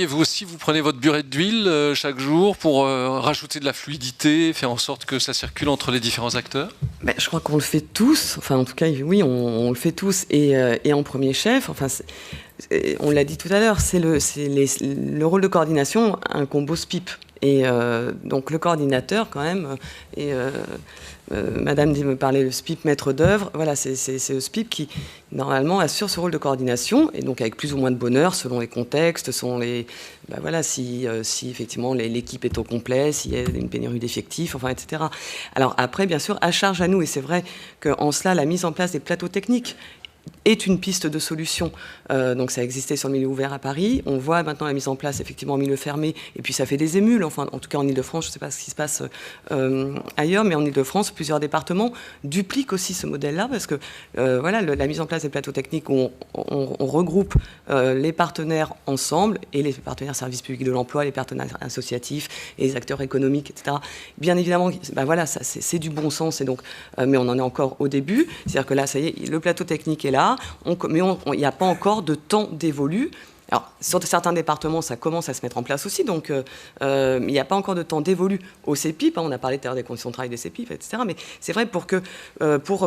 vous aussi, vous prenez votre burette d'huile chaque jour pour rajouter de la fluidité, faire en sorte que ça circule entre les différents acteurs ? Je crois qu'on le fait tous. Enfin, en tout cas, oui, on le fait tous. Et en premier chef, on l'a dit tout à l'heure, c'est le rôle de coordination, un combo SPIP. Et donc le coordinateur, quand même, Madame me parlait le SPIP maître d'œuvre, voilà, c'est le SPIP qui, normalement, assure ce rôle de coordination, et donc avec plus ou moins de bonheur, selon les contextes, selon si effectivement l'équipe est au complet, s'il y a une pénurie d'effectifs, etc. Alors après, bien sûr, à charge à nous, et c'est vrai qu'en cela, la mise en place des plateaux techniques est une piste de solution. Donc ça existait sur le milieu ouvert à Paris. On voit maintenant la mise en place effectivement en milieu fermé, et puis ça fait des émules. Enfin, en tout cas en Ile-de-France, je ne sais pas ce qui se passe ailleurs, mais en Ile-de-France, plusieurs départements dupliquent aussi ce modèle-là, parce que la mise en place des plateaux techniques où on regroupe les partenaires ensemble, et les partenaires services publics de l'emploi, les partenaires associatifs, et les acteurs économiques, etc. Bien évidemment, c'est du bon sens, et donc, mais on en est encore au début. C'est-à-dire que là, ça y est, le plateau technique est là, mais il n'y a pas encore de temps dévolu. Alors, sur certains départements, ça commence à se mettre en place aussi, donc il n'y a pas encore de temps dévolu au CEPIP. On a parlé tout à l'heure des conditions de travail des CEPIP, etc. Mais c'est vrai pour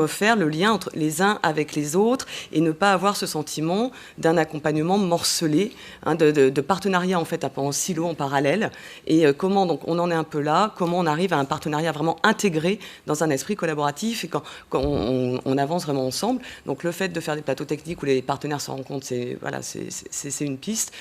faire le lien entre les uns avec les autres, et ne pas avoir ce sentiment d'un accompagnement morcelé, de partenariat en fait en silo, en parallèle. Et comment donc on en est un peu là, comment on arrive à un partenariat vraiment intégré dans un esprit collaboratif, et quand on avance vraiment ensemble. Donc le fait de faire des plateaux techniques où les partenaires se rencontrent, c'est une piste.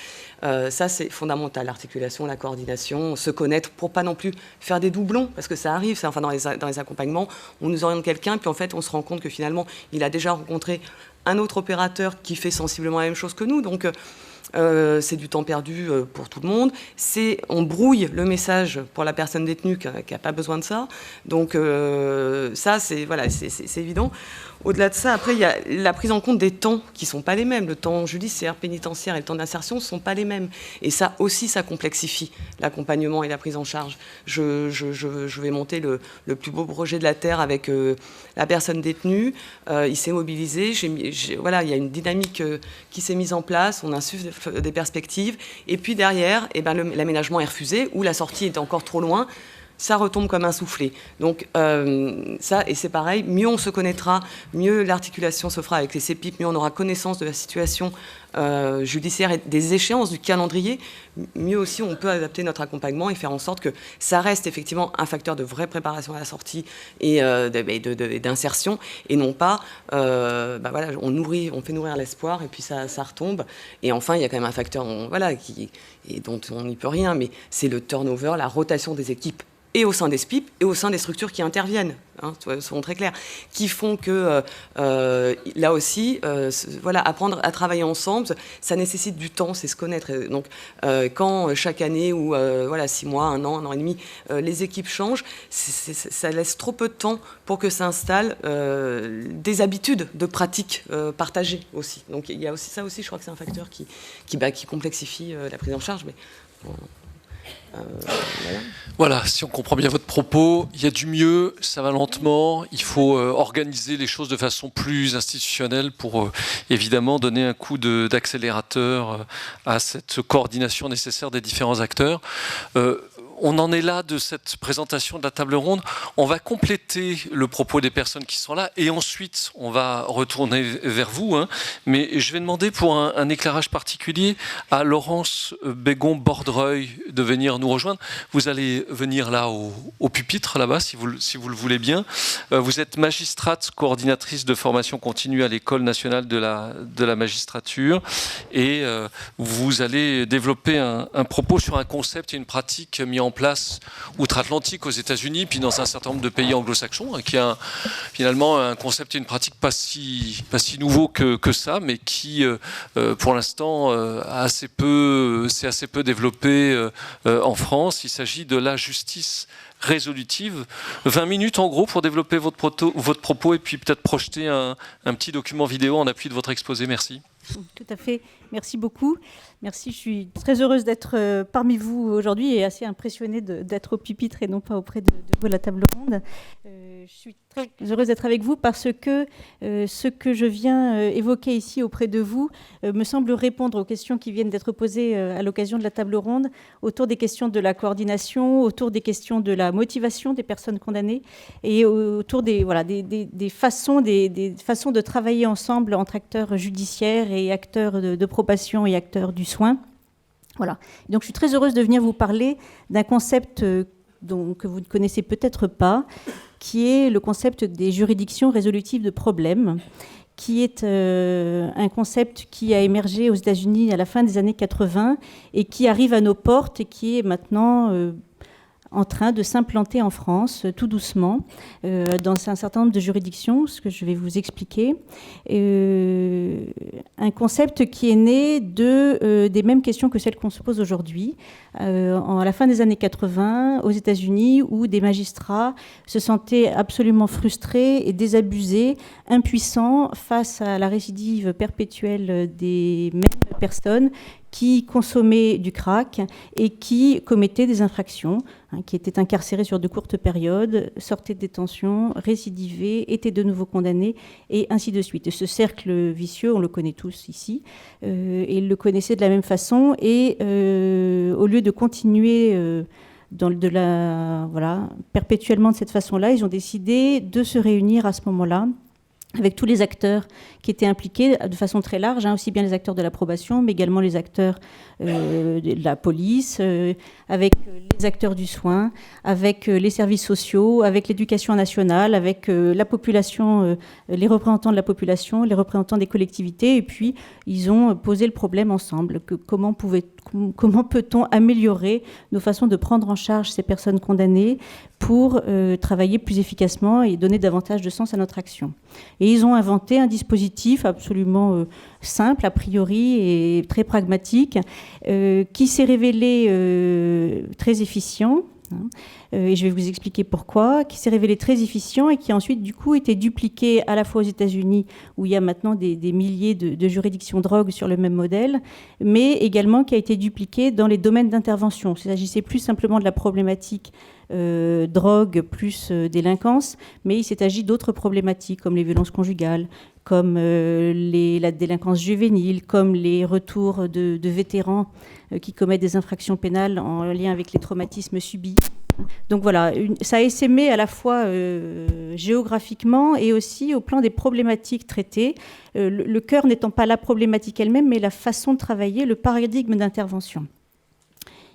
Ça, c'est fondamental, l'articulation, la coordination, se connaître pour pas non plus faire des doublons, parce que ça arrive, dans les accompagnements, on nous oriente quelqu'un, puis en fait, on se rend compte que finalement, il a déjà rencontré un autre opérateur qui fait sensiblement la même chose que nous, donc c'est du temps perdu pour tout le monde. On brouille le message pour la personne détenue qui n'a pas besoin de ça. Donc ça, c'est évident. Au-delà de ça, après, il y a la prise en compte des temps qui ne sont pas les mêmes. Le temps judiciaire, pénitentiaire et le temps d'insertion ne sont pas les mêmes. Et ça aussi, ça complexifie l'accompagnement et la prise en charge. Je vais monter le plus beau projet de la Terre avec la personne détenue. Il s'est mobilisé. Il y a une dynamique qui s'est mise en place. On insuffle des perspectives. Et puis derrière, l'aménagement est refusé, ou la sortie est encore trop loin. Ça retombe comme un soufflé. Donc ça, et c'est pareil, mieux on se connaîtra, mieux l'articulation se fera avec les CEPIP, mieux on aura connaissance de la situation judiciaire et des échéances du calendrier, mieux aussi on peut adapter notre accompagnement et faire en sorte que ça reste effectivement un facteur de vraie préparation à la sortie et d'insertion, et non pas, on fait nourrir l'espoir et puis ça retombe. Et enfin, il y a quand même un facteur dont on n'y peut rien, mais c'est le turnover, la rotation des équipes et au sein des SPIP et au sein des structures qui interviennent, soyons très clairs, qui font que là aussi, voilà, apprendre à travailler ensemble, ça nécessite du temps, c'est se connaître. Et donc, quand chaque année ou voilà, 6 mois, 1 an et demi, les équipes changent, ça laisse trop peu de temps pour que s'installent des habitudes de pratique partagées aussi. Donc, il y a aussi ça aussi, je crois que c'est un facteur qui complexifie la prise en charge. Mais, voilà, si on comprend bien votre propos, il y a du mieux, ça va lentement, il faut organiser les choses de façon plus institutionnelle pour évidemment donner un coup d'accélérateur à cette coordination nécessaire des différents acteurs. On en est là de cette présentation de la table ronde. On va compléter le propos des personnes qui sont là et ensuite on va retourner vers vous. Mais je vais demander pour un éclairage particulier à Laurence Bégon-Bordreuil de venir nous rejoindre. Vous allez venir là au pupitre là-bas si vous le voulez bien. Vous êtes magistrate coordinatrice de formation continue à l'École nationale de la magistrature et vous allez développer un propos sur un concept et une pratique mis en place outre-Atlantique aux États-Unis, puis dans un certain nombre de pays anglo-saxons, qui a finalement un concept et une pratique pas si nouveau que ça, mais qui, pour l'instant, s'est assez peu développé en France. Il s'agit de la justice résolutive. 20 minutes en gros pour développer votre propos et puis peut-être projeter un petit document vidéo en appui de votre exposé. Merci. Tout à fait. Merci beaucoup. Merci. Je suis très heureuse d'être parmi vous aujourd'hui et assez impressionnée d'être au pupitre et non pas auprès de vous à la table ronde. Je suis très heureuse d'être avec vous parce que ce que je viens évoquer ici auprès de vous me semble répondre aux questions qui viennent d'être posées à l'occasion de la table ronde, autour des questions de la coordination, autour des questions de la motivation des personnes condamnées et autour des façons de travailler ensemble entre acteurs judiciaires et acteurs de probation et acteurs du soin. Voilà. Donc je suis très heureuse de venir vous parler d'un concept que vous ne connaissez peut-être pas, qui est le concept des juridictions résolutives de problèmes, qui est un concept qui a émergé aux États-Unis à la fin des années 80 et qui arrive à nos portes et qui est maintenant en train de s'implanter en France tout doucement dans un certain nombre de juridictions, ce que je vais vous expliquer. Un concept qui est né des mêmes questions que celles qu'on se pose aujourd'hui, à la fin des années 80 aux États-Unis, où des magistrats se sentaient absolument frustrés et désabusés, impuissants face à la récidive perpétuelle des mêmes personnes qui consommaient du crack et qui commettaient des infractions, qui étaient incarcérés sur de courtes périodes, sortaient de détention, récidivaient, étaient de nouveau condamnés, et ainsi de suite. Et ce cercle vicieux, on le connaît tous ici, et ils le connaissaient de la même façon, et au lieu de continuer perpétuellement de cette façon-là, ils ont décidé de se réunir à ce moment-là, avec tous les acteurs qui étaient impliqués de façon très large, aussi bien les acteurs de la probation, mais également les acteurs de la police, avec les acteurs du soin, avec les services sociaux, avec l'éducation nationale, avec la population, les représentants de la population, les représentants des collectivités, et puis ils ont posé le problème ensemble. Comment peut-on améliorer nos façons de prendre en charge ces personnes condamnées pour travailler plus efficacement et donner davantage de sens à notre action. Et ils ont inventé un dispositif absolument simple, a priori, et très pragmatique, qui s'est révélé très efficient. Et je vais vous expliquer pourquoi, qui s'est révélé très efficient et qui a ensuite, du coup, été dupliqué à la fois aux États-Unis, où il y a maintenant des milliers de juridictions drogue sur le même modèle, mais également qui a été dupliqué dans les domaines d'intervention. Il ne s'agissait plus simplement de la problématique drogue plus délinquance, mais il s'est agi d'autres problématiques comme les violences conjugales, comme la délinquance juvénile, comme les retours de vétérans qui commettent des infractions pénales en lien avec les traumatismes subis. Donc voilà, ça a essaimé à la fois géographiquement et aussi au plan des problématiques traitées, le cœur n'étant pas la problématique elle-même, mais la façon de travailler, le paradigme d'intervention.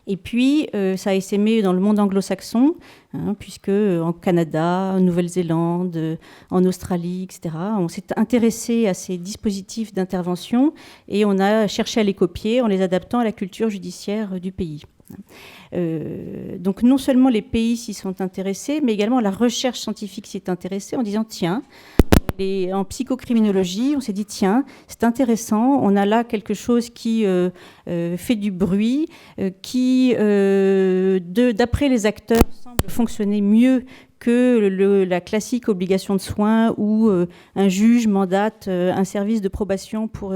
Et puis, ça a essaimé dans le monde anglo-saxon, puisque en Canada, en Nouvelle-Zélande, en Australie, etc., on s'est intéressé à ces dispositifs d'intervention et on a cherché à les copier en les adaptant à la culture judiciaire du pays. Donc non seulement les pays s'y sont intéressés, mais également la recherche scientifique s'y est intéressée en disant tiens, en psychocriminologie, on s'est dit tiens, c'est intéressant, on a là quelque chose qui fait du bruit, qui, d'après les acteurs, semble fonctionner mieux que la classique obligation de soins où un juge mandate un service de probation pour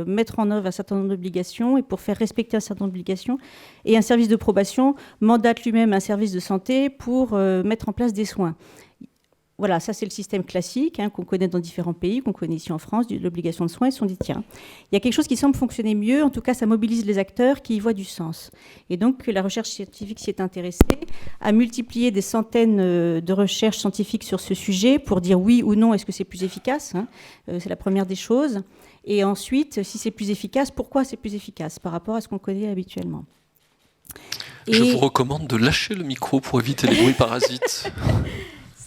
mettre en œuvre un certain nombre d'obligations et pour faire respecter un certain nombre d'obligations, et un service de probation mandate lui-même un service de santé pour mettre en place des soins. Voilà, ça c'est le système classique qu'on connaît dans différents pays, qu'on connaît ici en France, de l'obligation de soins. Ils se sont dit, tiens, il y a quelque chose qui semble fonctionner mieux, en tout cas ça mobilise les acteurs qui y voient du sens. Et donc la recherche scientifique s'y est intéressée, a multiplié des centaines de recherches scientifiques sur ce sujet pour dire oui ou non, est-ce que c'est plus efficace, c'est la première des choses. Et ensuite, si c'est plus efficace, pourquoi c'est plus efficace par rapport à ce qu'on connaît habituellement. Je vous recommande de lâcher le micro pour éviter les bruits parasites.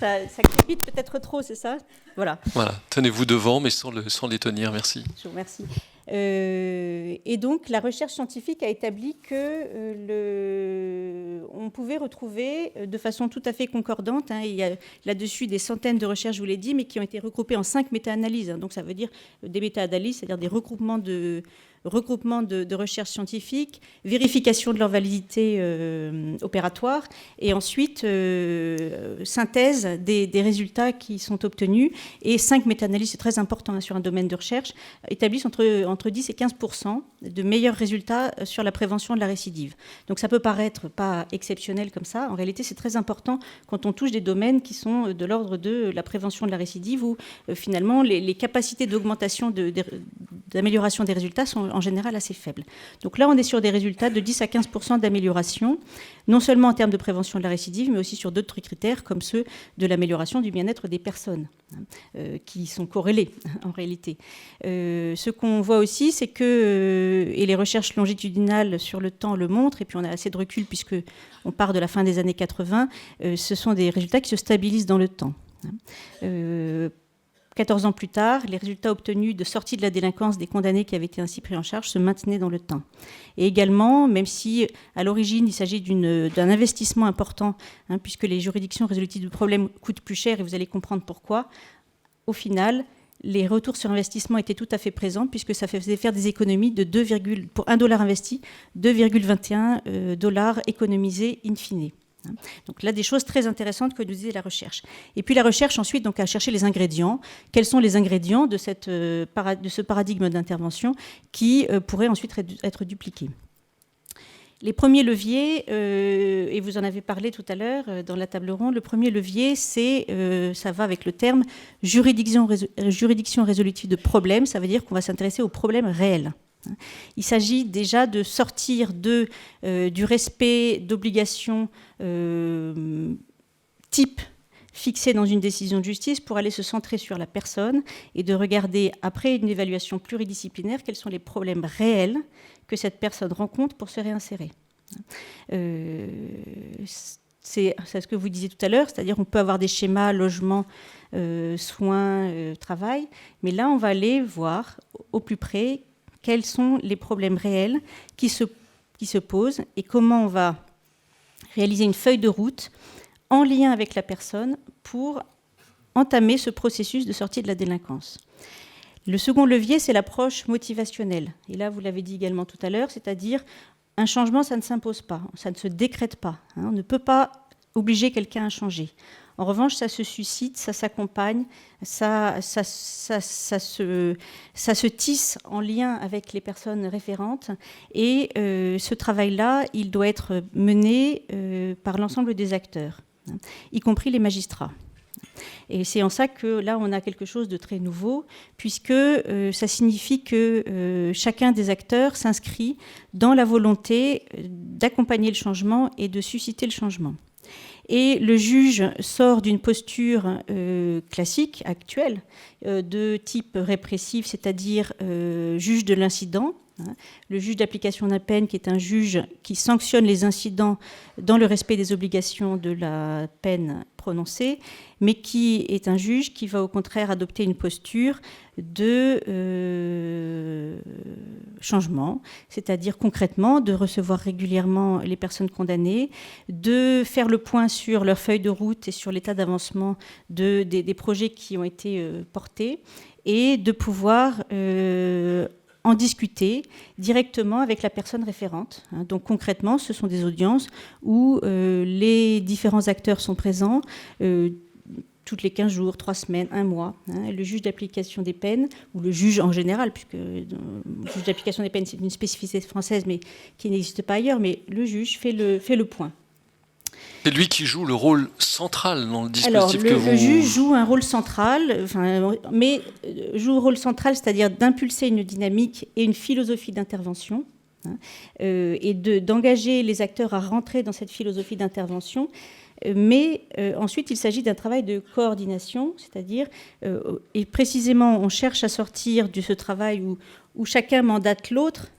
Ça crépite peut-être trop, c'est ça ? Voilà. Voilà, tenez-vous devant, mais sans les tenir, merci. Je vous remercie. Et donc, la recherche scientifique a établi que on pouvait retrouver de façon tout à fait concordante, il y a là-dessus des centaines de recherches, je vous l'ai dit, mais qui ont été regroupées en 5 méta-analyses. Donc, ça veut dire des méta-analyses, c'est-à-dire des regroupements de recherches scientifiques, vérification de leur validité opératoire, et ensuite synthèse des résultats qui sont obtenus. Et 5 méta-analyses, c'est très important sur un domaine de recherche, établissent entre 10 et 15% de meilleurs résultats sur la prévention de la récidive. Donc ça peut paraître pas exceptionnel comme ça. En réalité, c'est très important quand on touche des domaines qui sont de l'ordre de la prévention de la récidive, où finalement les capacités d'augmentation, d'amélioration des résultats sont en général assez faibles. Donc là, on est sur des résultats de 10 à 15% d'amélioration, non seulement en termes de prévention de la récidive, mais aussi sur d'autres critères comme ceux de l'amélioration du bien-être des personnes, qui sont corrélés en réalité. Ce qu'on voit aussi, c'est que, et les recherches longitudinales sur le temps le montrent, et puis on a assez de recul puisqu'on part de la fin des années 80, ce sont des résultats qui se stabilisent dans le temps. 14 ans plus tard, les résultats obtenus de sortie de la délinquance des condamnés qui avaient été ainsi pris en charge se maintenaient dans le temps. Et également, même si à l'origine il s'agit d'un investissement important, puisque les juridictions résolutives de problèmes coûtent plus cher, et vous allez comprendre pourquoi, au final, les retours sur investissement étaient tout à fait présents, puisque ça faisait faire des économies de pour $1 investi, 2,21 $ économisés in fine. Donc là, des choses très intéressantes que nous disait la recherche. Et puis la recherche ensuite donc, a cherché les ingrédients. Quels sont les ingrédients de ce paradigme d'intervention qui pourraient ensuite être dupliqués ? Les premiers leviers, et vous en avez parlé tout à l'heure dans la table ronde, le premier levier, ça va avec le terme juridiction résolutive de problèmes. Ça veut dire qu'on va s'intéresser aux problèmes réels. Il s'agit déjà de sortir du respect d'obligations type fixées dans une décision de justice pour aller se centrer sur la personne et de regarder, après une évaluation pluridisciplinaire, quels sont les problèmes réels que cette personne rencontre pour se réinsérer. C'est ce que vous disiez tout à l'heure, c'est-à-dire qu'on peut avoir des schémas, logement, soins, travail, mais là on va aller voir au plus près quels sont les problèmes réels qui se posent et comment on va réaliser une feuille de route en lien avec la personne pour entamer ce processus de sortie de la délinquance. Le second levier, c'est l'approche motivationnelle. Et là, vous l'avez dit également tout à l'heure, c'est-à-dire un changement, ça ne s'impose pas, ça ne se décrète pas. On ne peut pas obliger quelqu'un à changer. En revanche, ça se suscite, ça s'accompagne, ça se tisse en lien avec les personnes référentes. Et ce travail-là, il doit être mené par l'ensemble des acteurs, y compris les magistrats. Et c'est en ça que là, on a quelque chose de très nouveau, puisque ça signifie que chacun des acteurs s'inscrit dans la volonté d'accompagner le changement et de susciter le changement. Et le juge sort d'une posture classique, actuelle, de type répressif, c'est-à-dire juge de l'incident. Le juge d'application de la peine, qui est un juge qui sanctionne les incidents dans le respect des obligations de la peine prononcé, mais qui est un juge qui va au contraire adopter une posture de changement, c'est-à-dire concrètement de recevoir régulièrement les personnes condamnées, de faire le point sur leur feuille de route et sur l'état d'avancement des projets qui ont été portés, et de pouvoir en discuter directement avec la personne référente. Donc concrètement, ce sont des audiences où les différents acteurs sont présents toutes les 15 jours, 3 semaines, 1 mois. Le juge d'application des peines, ou le juge en général, puisque le juge d'application des peines, c'est une spécificité française, mais qui n'existe pas ailleurs, mais le juge fait le point. C'est lui qui joue le rôle central dans le dispositif que vous... Le juge joue un rôle central, mais joue un rôle central, c'est-à-dire d'impulser une dynamique et une philosophie d'intervention, et d'engager les acteurs à rentrer dans cette philosophie d'intervention. Mais ensuite, il s'agit d'un travail de coordination, c'est-à-dire, et précisément, on cherche à sortir de ce travail où chacun mandate l'autre,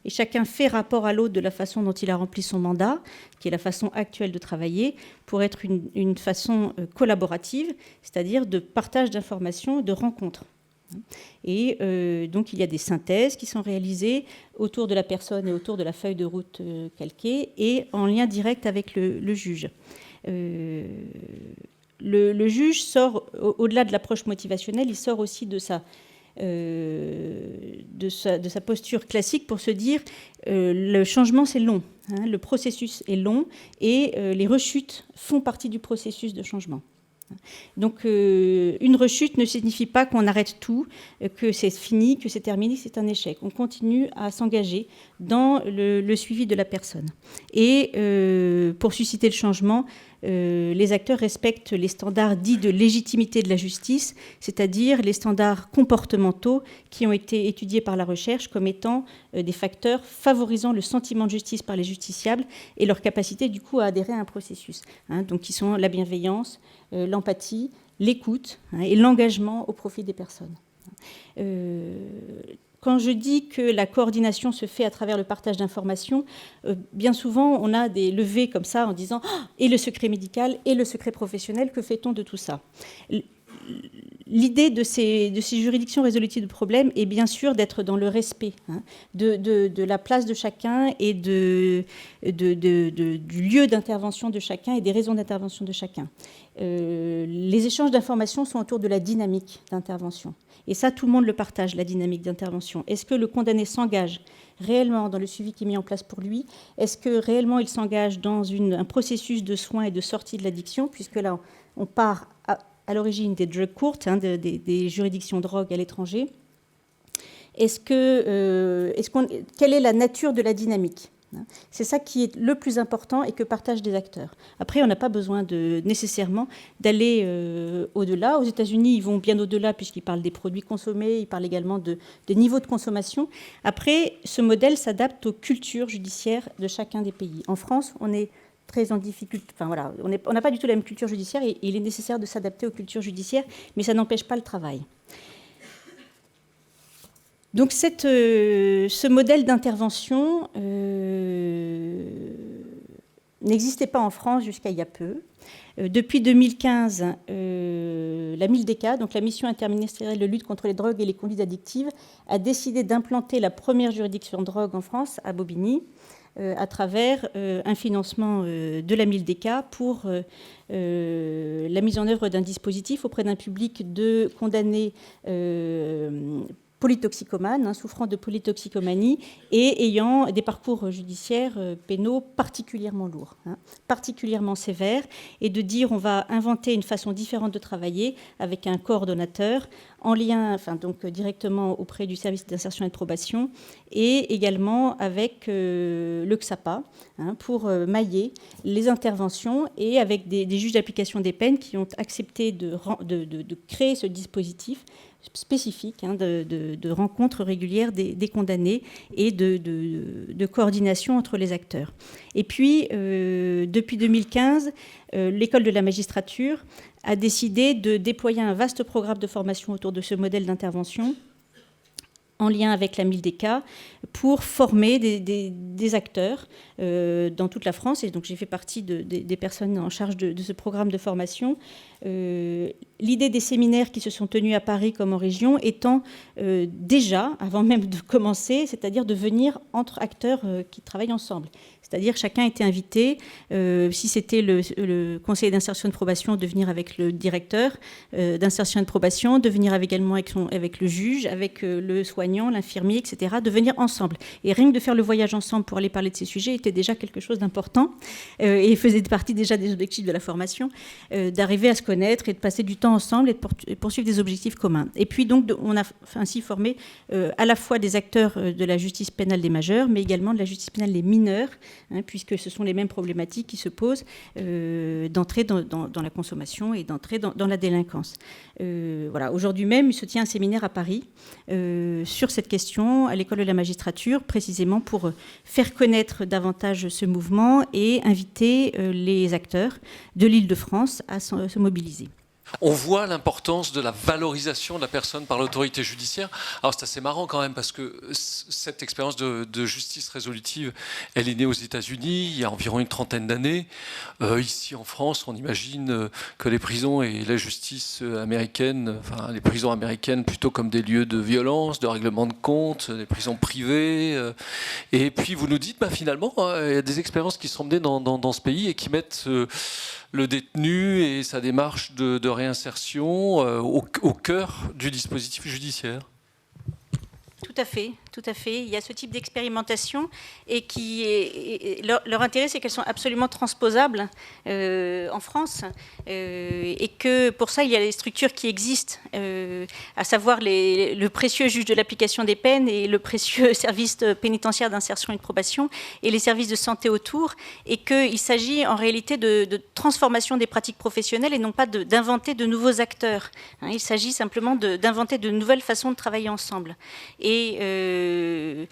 et chacun fait rapport à l'autre de la façon dont il a rempli son mandat, qui est la façon actuelle de travailler, pour être une façon collaborative, c'est-à-dire de partage d'informations, de rencontres. Et donc il y a des synthèses qui sont réalisées autour de la personne et autour de la feuille de route calquée, et en lien direct avec le juge. Le juge sort, au-delà de l'approche motivationnelle, il sort aussi de sa posture classique pour se dire le changement c'est long, le processus est long, et les rechutes font partie du processus de changement. Donc une rechute ne signifie pas qu'on arrête tout, que c'est fini, que c'est terminé, c'est un échec. On continue à s'engager dans le suivi de la personne. Et pour susciter le changement, les acteurs respectent les standards dits de légitimité de la justice, c'est-à-dire les standards comportementaux qui ont été étudiés par la recherche comme étant des facteurs favorisant le sentiment de justice par les justiciables et leur capacité du coup à adhérer à un processus. Donc qui sont la bienveillance, l'empathie, l'écoute et l'engagement au profit des personnes. Quand je dis que la coordination se fait à travers le partage d'informations, bien souvent on a des levées comme ça en disant « et le secret médical et le secret professionnel, que fait-on de tout ça ?» L'idée de ces juridictions résolutives de problèmes est bien sûr d'être dans le respect de la place de chacun et du lieu d'intervention de chacun et des raisons d'intervention de chacun. Les échanges d'informations sont autour de la dynamique d'intervention. Et ça, tout le monde le partage, la dynamique d'intervention. Est-ce que le condamné s'engage réellement dans le suivi qui est mis en place pour lui? Est-ce que réellement il s'engage dans un processus de soins et de sortie de l'addiction? Puisque là, on part à l'origine des drug courts, des juridictions drogue à l'étranger. Quelle est la nature de la dynamique? C'est ça qui est le plus important et que partagent des acteurs. Après, on n'a pas besoin nécessairement d'aller au-delà. Aux États-Unis, ils vont bien au-delà puisqu'ils parlent des produits consommés, ils parlent également des niveaux de consommation. Après, ce modèle s'adapte aux cultures judiciaires de chacun des pays. En France, on est très en difficulté. Enfin, voilà, on n'a pas du tout la même culture judiciaire et il est nécessaire de s'adapter aux cultures judiciaires, mais ça n'empêche pas le travail. Donc ce modèle d'intervention n'existait pas en France jusqu'à il y a peu. Depuis 2015, la MILDECA, donc la Mission interministérielle de lutte contre les drogues et les conduites addictives, a décidé d'implanter la première juridiction de drogue en France, à Bobigny, à travers un financement de la MILDECA pour la mise en œuvre d'un dispositif auprès d'un public de condamnés polytoxicomanes, souffrant de polytoxicomanie et ayant des parcours judiciaires pénaux particulièrement lourds, particulièrement sévères, et de dire on va inventer une façon différente de travailler avec un coordonnateur en lien, donc directement auprès du service d'insertion et de probation, et également avec le XAPA pour mailler les interventions, et avec des juges d'application des peines qui ont accepté de créer ce dispositif spécifique de rencontres régulières des condamnés et de coordination entre les acteurs. Et puis, depuis 2015, l'école de la magistrature a décidé de déployer un vaste programme de formation autour de ce modèle d'intervention en lien avec la MILDECA, pour former des acteurs dans toute la France. Et donc j'ai fait partie des personnes en charge de ce programme de formation. L'idée des séminaires qui se sont tenus à Paris comme en région étant déjà, avant même de commencer, c'est-à-dire de venir entre acteurs qui travaillent ensemble. C'est-à-dire chacun était invité, si c'était le conseiller d'insertion et de probation, de venir avec le directeur d'insertion et de probation, de venir également avec le juge, avec le soignant, l'infirmier, etc., de venir ensemble. Et rien que de faire le voyage ensemble pour aller parler de ces sujets était déjà quelque chose d'important et faisait partie déjà des objectifs de la formation, d'arriver à se connaître et de passer du temps ensemble et de poursuivre des objectifs communs. Et puis donc on a ainsi formé à la fois des acteurs de la justice pénale des majeurs, mais également de la justice pénale des mineurs, puisque ce sont les mêmes problématiques qui se posent d'entrer dans la consommation et d'entrer dans la délinquance. Voilà. Aujourd'hui même, il se tient un séminaire à Paris sur cette question à l'école de la magistrature, précisément pour faire connaître davantage ce mouvement et inviter les acteurs de l'Île-de-France à se mobiliser. On voit l'importance de la valorisation de la personne par l'autorité judiciaire. Alors c'est assez marrant quand même parce que cette expérience de justice résolutive, elle est née aux États-Unis il y a environ une trentaine d'années. Ici en France, on imagine que les prisons et la justice américaine, enfin les prisons américaines plutôt comme des lieux de violence, de règlement de comptes, des prisons privées. Et puis vous nous dites, finalement, il y a des expériences qui sont menées dans ce pays et qui mettent le détenu et sa démarche de réinsertion au cœur du dispositif judiciaire. Tout à fait, tout à fait. Il y a ce type d'expérimentation et leur intérêt, c'est qu'elles sont absolument transposables en France et que pour ça, il y a les structures qui existent, à savoir le précieux juge de l'application des peines et le précieux service pénitentiaire d'insertion et de probation et les services de santé autour, et qu'il s'agit en réalité de transformation des pratiques professionnelles et non pas d'inventer de nouveaux acteurs. Il s'agit simplement d'inventer de nouvelles façons de travailler ensemble. Et il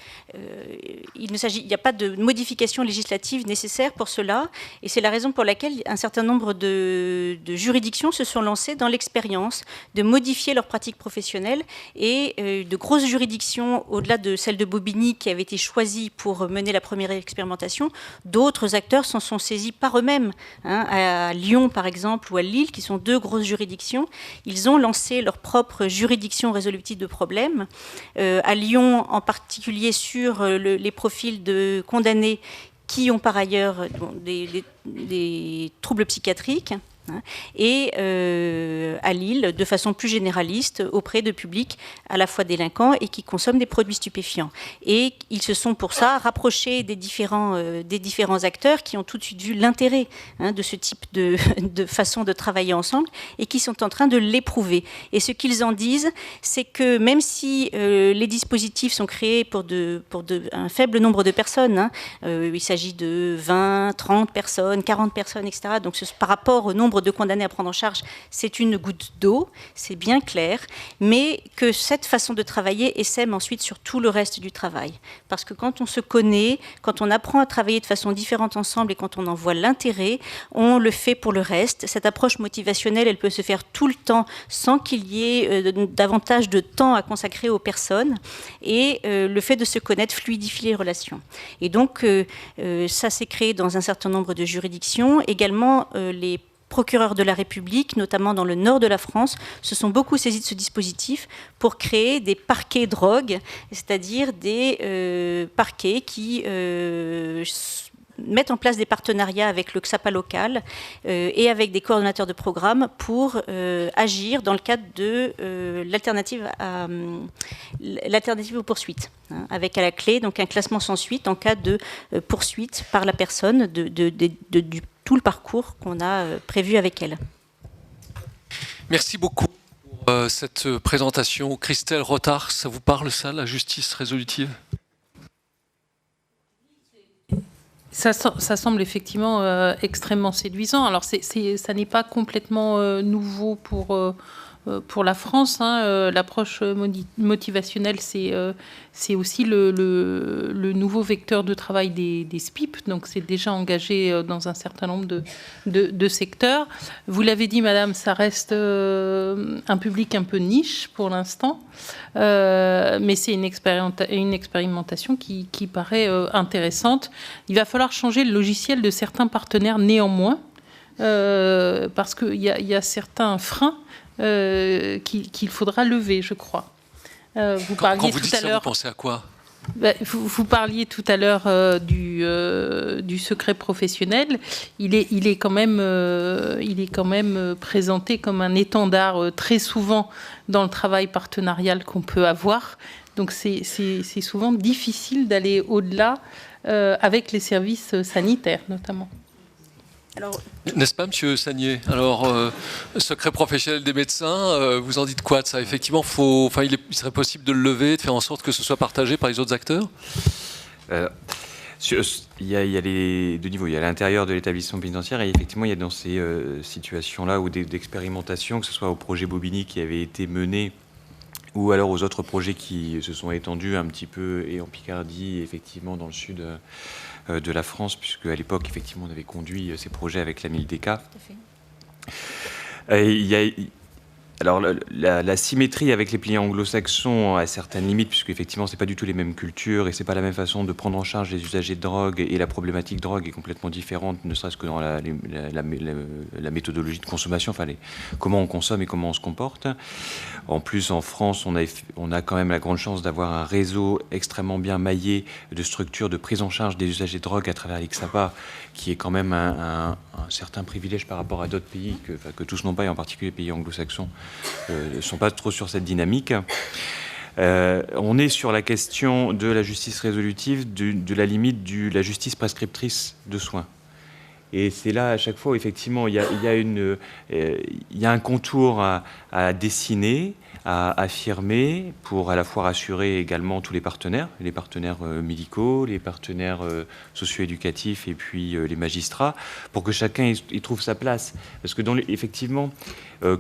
n'y a pas de modification législative nécessaire pour cela, et c'est la raison pour laquelle un certain nombre de juridictions se sont lancées dans l'expérience de modifier leurs pratiques professionnelles, et de grosses juridictions, au-delà de celle de Bobigny qui avait été choisie pour mener la première expérimentation, d'autres acteurs s'en sont saisis par eux-mêmes, à Lyon par exemple ou à Lille, qui sont deux grosses juridictions. Ils ont lancé leur propre juridiction résolutive de problèmes. À Lyon, en particulier sur les profils de condamnés qui ont par ailleurs des troubles psychiatriques, et à Lille, de façon plus généraliste, auprès de publics à la fois délinquants et qui consomment des produits stupéfiants. Et ils se sont pour ça rapprochés des différents acteurs qui ont tout de suite vu l'intérêt de ce type de façon de travailler ensemble et qui sont en train de l'éprouver. Et ce qu'ils en disent, c'est que même si les dispositifs sont créés pour un faible nombre de personnes, il s'agit de 20, 30 personnes, 40 personnes, etc. Donc par rapport au nombre de condamnés à prendre en charge, c'est une goutte d'eau, c'est bien clair, mais que cette façon de travailler essaime ensuite sur tout le reste du travail. Parce que quand on se connaît, quand on apprend à travailler de façon différente ensemble et quand on en voit l'intérêt, on le fait pour le reste. Cette approche motivationnelle, elle peut se faire tout le temps sans qu'il y ait davantage de temps à consacrer aux personnes, et le fait de se connaître fluidifie les relations. Et donc, ça s'est créé dans un certain nombre de juridictions. Également, les procureurs de la République, notamment dans le nord de la France, se sont beaucoup saisis de ce dispositif pour créer des parquets drogue, c'est-à-dire des parquets qui mettent en place des partenariats avec le XAPA local et avec des coordonnateurs de programmes pour agir dans le cadre de l'alternative aux poursuites, avec à la clé donc un classement sans suite en cas de poursuite par la personne du tout le parcours qu'on a prévu avec elle. Merci beaucoup pour cette présentation. Christelle Rotard, ça vous parle ça, la justice résolutive ? Ça semble effectivement extrêmement séduisant. Alors ça n'est pas complètement nouveau pour pour la France. L'approche motivationnelle, c'est aussi le nouveau vecteur de travail des SPIP, donc c'est déjà engagé dans un certain nombre de secteurs. Vous l'avez dit, madame, ça reste un public un peu niche pour l'instant, mais c'est une expérimentation qui paraît intéressante. Il va falloir changer le logiciel de certains partenaires néanmoins, parce qu'il y a certains freins qu'il faudra lever, je crois. Quand vous dites ça, vous pensez à quoi ? Vous parliez tout à l'heure du secret professionnel. Il est quand même présenté comme un étendard très souvent dans le travail partenarial qu'on peut avoir. Donc c'est souvent difficile d'aller au-delà avec les services sanitaires notamment. Alors, n'est-ce pas, Monsieur Sagnier ? Alors, secret professionnel des médecins, vous en dites quoi de ça ? Effectivement, il serait possible de le lever, de faire en sorte que ce soit partagé par les autres acteurs ? Il y a les deux niveaux. Il y a l'intérieur de l'établissement pénitentiaire et effectivement, il y a dans ces situations-là ou d'expérimentation, que ce soit au projet Bobigny qui avait été mené ou alors aux autres projets qui se sont étendus un petit peu et en Picardie, et effectivement dans le sud de la France, puisque à l'époque, effectivement, on avait conduit ces projets avec la MILDECA. Tout à fait. Alors, la symétrie avec les pays anglo-saxons a certaines limites, puisque effectivement, c'est pas du tout les mêmes cultures et c'est pas la même façon de prendre en charge les usagers de drogue, et la problématique drogue est complètement différente, ne serait-ce que dans la méthodologie de consommation, enfin comment on consomme et comment on se comporte. En plus, en France, on a quand même la grande chance d'avoir un réseau extrêmement bien maillé de structures de prise en charge des usagers de drogue à travers l'IXAPA, qui est quand même un certain privilège par rapport à d'autres pays que tous n'ont pas, et en particulier les pays anglo-saxons ne sont pas trop sur cette dynamique. On est sur la question de la justice résolutive, de la limite de la justice prescriptrice de soins. Et c'est là, à chaque fois, où, effectivement, il y a un contour à dessiner, à affirmer, pour à la fois rassurer également tous les partenaires médicaux, les partenaires socio-éducatifs et puis les magistrats, pour que chacun y trouve sa place. Parce que effectivement,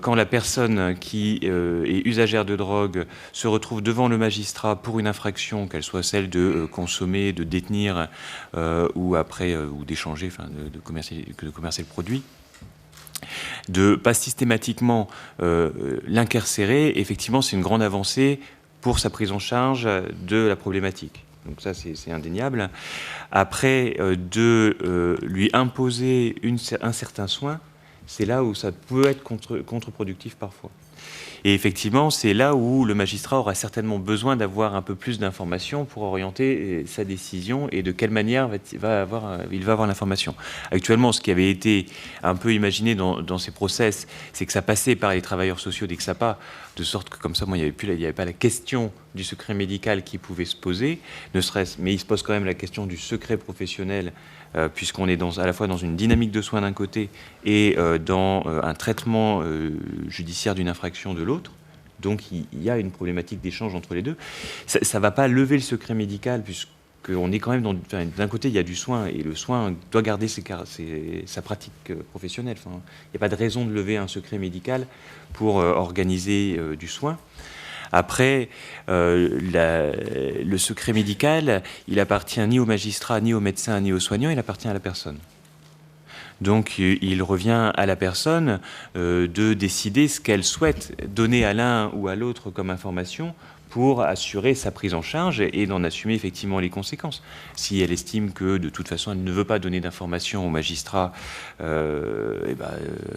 quand la personne qui est usagère de drogue se retrouve devant le magistrat pour une infraction, qu'elle soit celle de consommer, de détenir ou d'échanger, enfin de commercer le produit, de pas systématiquement l'incarcérer, effectivement, c'est une grande avancée pour sa prise en charge de la problématique. Donc ça, c'est indéniable. Après, de lui imposer un certain soin, c'est là où ça peut être contre-productif parfois. Et effectivement, c'est là où le magistrat aura certainement besoin d'avoir un peu plus d'informations pour orienter sa décision et de quelle manière il va avoir l'information. Actuellement, ce qui avait été un peu imaginé dans ces process, c'est que ça passait par les travailleurs sociaux d'IXAPA, de sorte que comme ça, il n'y avait pas la question du secret médical qui pouvait se poser, mais il se pose quand même la question du secret professionnel, puisqu'on est à la fois dans une dynamique de soins d'un côté et dans un traitement judiciaire d'une infraction de l'autre. Donc il y a une problématique d'échange entre les deux. Ça ne va pas lever le secret médical, puisqu'on est quand même d'un côté, il y a du soin, et le soin doit garder sa pratique professionnelle. Enfin, il n'y a pas de raison de lever un secret médical pour organiser du soin. Après, le secret médical, il appartient ni au magistrat, ni au médecin, ni aux soignants, il appartient à la personne. Donc, il revient à la personne de décider ce qu'elle souhaite donner à l'un ou à l'autre comme information pour assurer sa prise en charge et d'en assumer effectivement les conséquences. Si elle estime que de toute façon elle ne veut pas donner d'informations au magistrat,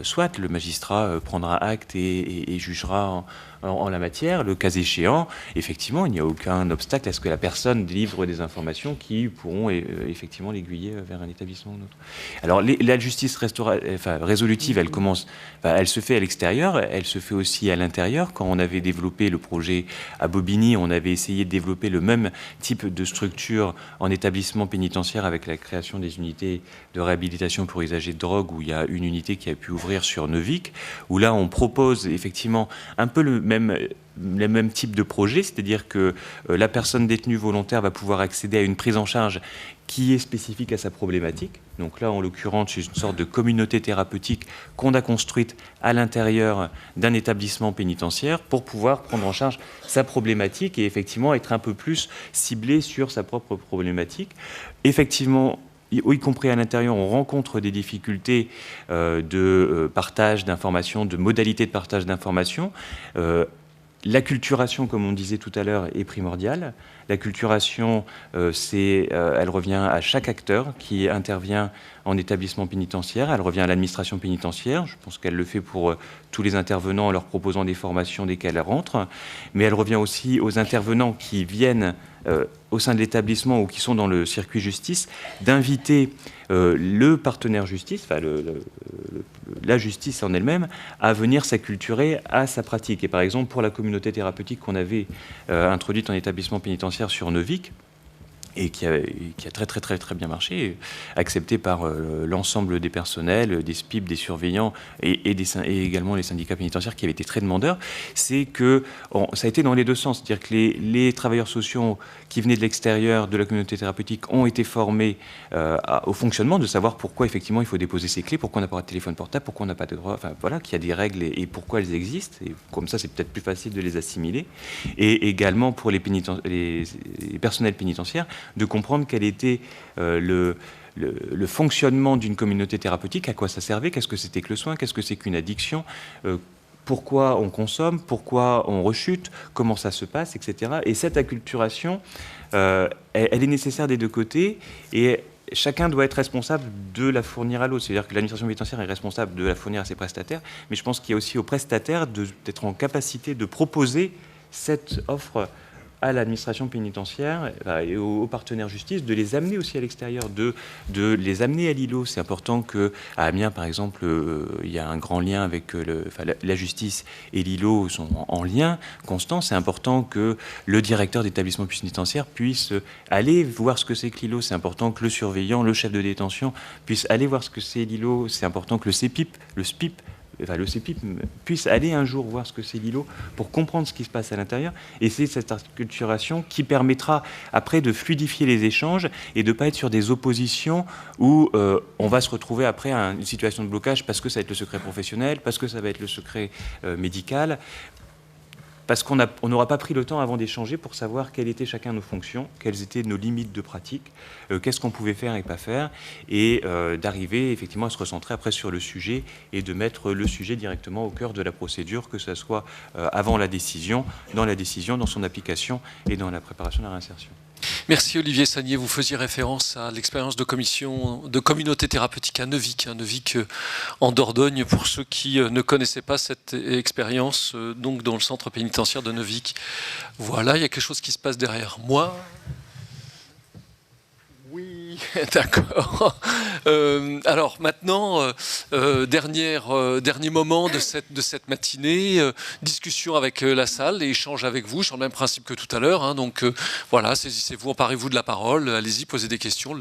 soit le magistrat prendra acte et jugera en la matière. Le cas échéant, effectivement, il n'y a aucun obstacle à ce que la personne délivre des informations qui pourront effectivement l'aiguiller vers un établissement ou un autre. Alors la justice résolutive, elle se fait à l'extérieur, elle se fait aussi à l'intérieur. Quand on avait développé le projet à Bobigny, on avait essayé de développer le même type de structure en établissement pénitentiaire avec la création des unités de réhabilitation pour usagers de drogue, où il y a une unité qui a pu ouvrir sur Neuvic, où là on propose effectivement un peu le mêmes types de projets, c'est-à-dire que la personne détenue volontaire va pouvoir accéder à une prise en charge qui est spécifique à sa problématique. Donc là, en l'occurrence, c'est une sorte de communauté thérapeutique qu'on a construite à l'intérieur d'un établissement pénitentiaire pour pouvoir prendre en charge sa problématique et effectivement être un peu plus ciblé sur sa propre problématique. Effectivement, y compris à l'intérieur, on rencontre des difficultés de partage d'informations, de modalités de partage d'informations. L'acculturation, comme on disait tout à l'heure, est primordiale. L'acculturation, elle revient à chaque acteur qui intervient en établissement pénitentiaire, elle revient à l'administration pénitentiaire, je pense qu'elle le fait pour tous les intervenants en leur proposant des formations dès qu'elles rentrent, mais elle revient aussi aux intervenants qui viennent au sein de l'établissement ou qui sont dans le circuit justice, d'inviter le partenaire justice, enfin la justice en elle-même, à venir s'acculturer à sa pratique. Et par exemple, pour la communauté thérapeutique qu'on avait introduite en établissement pénitentiaire sur Neuvic, et qui a très bien marché, accepté par l'ensemble des personnels, des SPIP, des surveillants et également les syndicats pénitentiaires qui avaient été très demandeurs, c'est que ça a été dans les deux sens. C'est-à-dire que les travailleurs sociaux qui venaient de l'extérieur de la communauté thérapeutique ont été formés au fonctionnement, de savoir pourquoi effectivement il faut déposer ses clés, pourquoi on n'a pas de téléphone portable, pourquoi on n'a pas de droit, enfin voilà, qu'il y a des règles et pourquoi elles existent. Et comme ça, c'est peut-être plus facile de les assimiler. Et également pour les personnels pénitentiaires, de comprendre quel était le fonctionnement d'une communauté thérapeutique, à quoi ça servait, qu'est-ce que c'était que le soin, qu'est-ce que c'est qu'une addiction, pourquoi on consomme, pourquoi on rechute, comment ça se passe, etc. Et cette acculturation, elle est nécessaire des deux côtés et chacun doit être responsable de la fournir à l'autre. C'est-à-dire que l'administration pénitentiaire est responsable de la fournir à ses prestataires, mais je pense qu'il y a aussi aux prestataires d'être en capacité de proposer cette offre à l'administration pénitentiaire et aux partenaires justice, de les amener aussi à l'extérieur, de les amener à l'îlot. C'est important qu'à Amiens, par exemple, il y a un grand lien avec la justice et l'îlot sont en lien constant. C'est important que le directeur d'établissement pénitentiaire puisse aller voir ce que c'est que l'îlot. C'est important que le surveillant, le chef de détention puisse aller voir ce que c'est l'îlot. C'est important que le CPIP, le SPIP, le CPIP puisse aller un jour voir ce que c'est l'îlot pour comprendre ce qui se passe à l'intérieur. Et c'est cette acculturation qui permettra après de fluidifier les échanges et de ne pas être sur des oppositions où on va se retrouver après à une situation de blocage parce que ça va être le secret professionnel, parce que ça va être le secret médical, parce qu'on n'aura pas pris le temps avant d'échanger pour savoir quelles étaient chacun nos fonctions, quelles étaient nos limites de pratique, qu'est-ce qu'on pouvait faire et pas faire, et d'arriver effectivement à se recentrer après sur le sujet et de mettre le sujet directement au cœur de la procédure, que ce soit avant la décision, dans son application et dans la préparation de la réinsertion. Merci Olivier Sagnier. Vous faisiez référence à l'expérience de communauté thérapeutique à Neuvic, en Dordogne, pour ceux qui ne connaissaient pas cette expérience, donc dans le centre pénitentiaire de Neuvic. Voilà, il y a quelque chose qui se passe derrière moi. Oui, d'accord. Alors maintenant, dernier moment de cette matinée, discussion avec la salle et échange avec vous, sur le même principe que tout à l'heure. Donc voilà, saisissez-vous, emparez-vous de la parole, allez-y, posez des questions.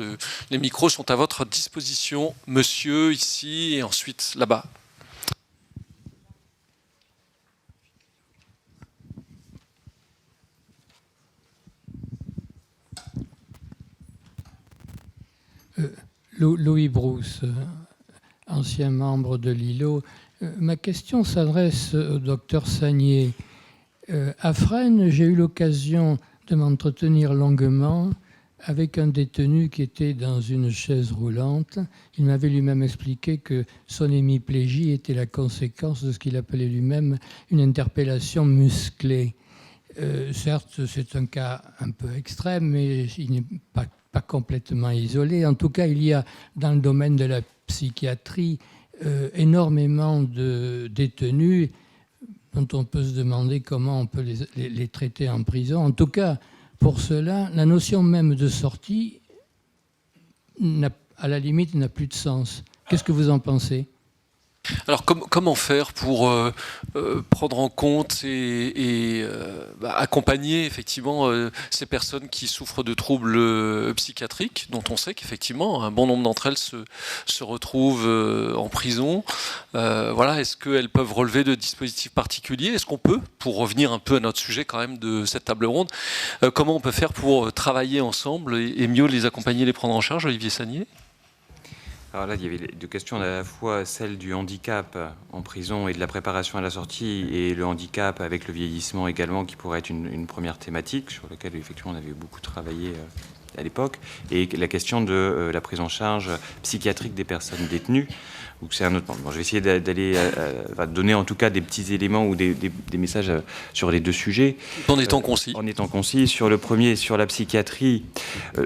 Les micros sont à votre disposition, monsieur, ici, et ensuite là-bas. Louis Brousse, ancien membre de l'îlot. Ma question s'adresse au docteur Sagnier. À Fresnes, j'ai eu l'occasion de m'entretenir longuement avec un détenu qui était dans une chaise roulante. Il m'avait lui-même expliqué que son hémiplégie était la conséquence de ce qu'il appelait lui-même une interpellation musclée. Certes, c'est un cas un peu extrême, mais il n'est pas complètement isolé. En tout cas, il y a dans le domaine de la psychiatrie énormément de détenus dont on peut se demander comment on peut les traiter en prison. En tout cas, pour cela, la notion même de sortie, à la limite, n'a plus de sens. Qu'est-ce que vous en pensez ? Alors comment faire pour prendre en compte et accompagner effectivement ces personnes qui souffrent de troubles psychiatriques, dont on sait qu'effectivement un bon nombre d'entre elles se retrouvent en prison. Voilà, est-ce qu'elles peuvent relever de dispositifs particuliers? Est-ce qu'on peut, pour revenir un peu à notre sujet quand même de cette table ronde, comment on peut faire pour travailler ensemble et mieux les accompagner, les prendre en charge, Olivier Sagnier? Alors là, il y avait deux questions, à la fois celle du handicap en prison et de la préparation à la sortie, et le handicap avec le vieillissement également, qui pourrait être une première thématique sur laquelle effectivement on avait beaucoup travaillé à l'époque, et la question de la prise en charge psychiatrique des personnes détenues. Donc c'est un autre. Bon, je vais essayer d'aller donner en tout cas des petits éléments ou des messages sur les deux sujets. En étant concis. En étant concis. Sur le premier, sur la psychiatrie,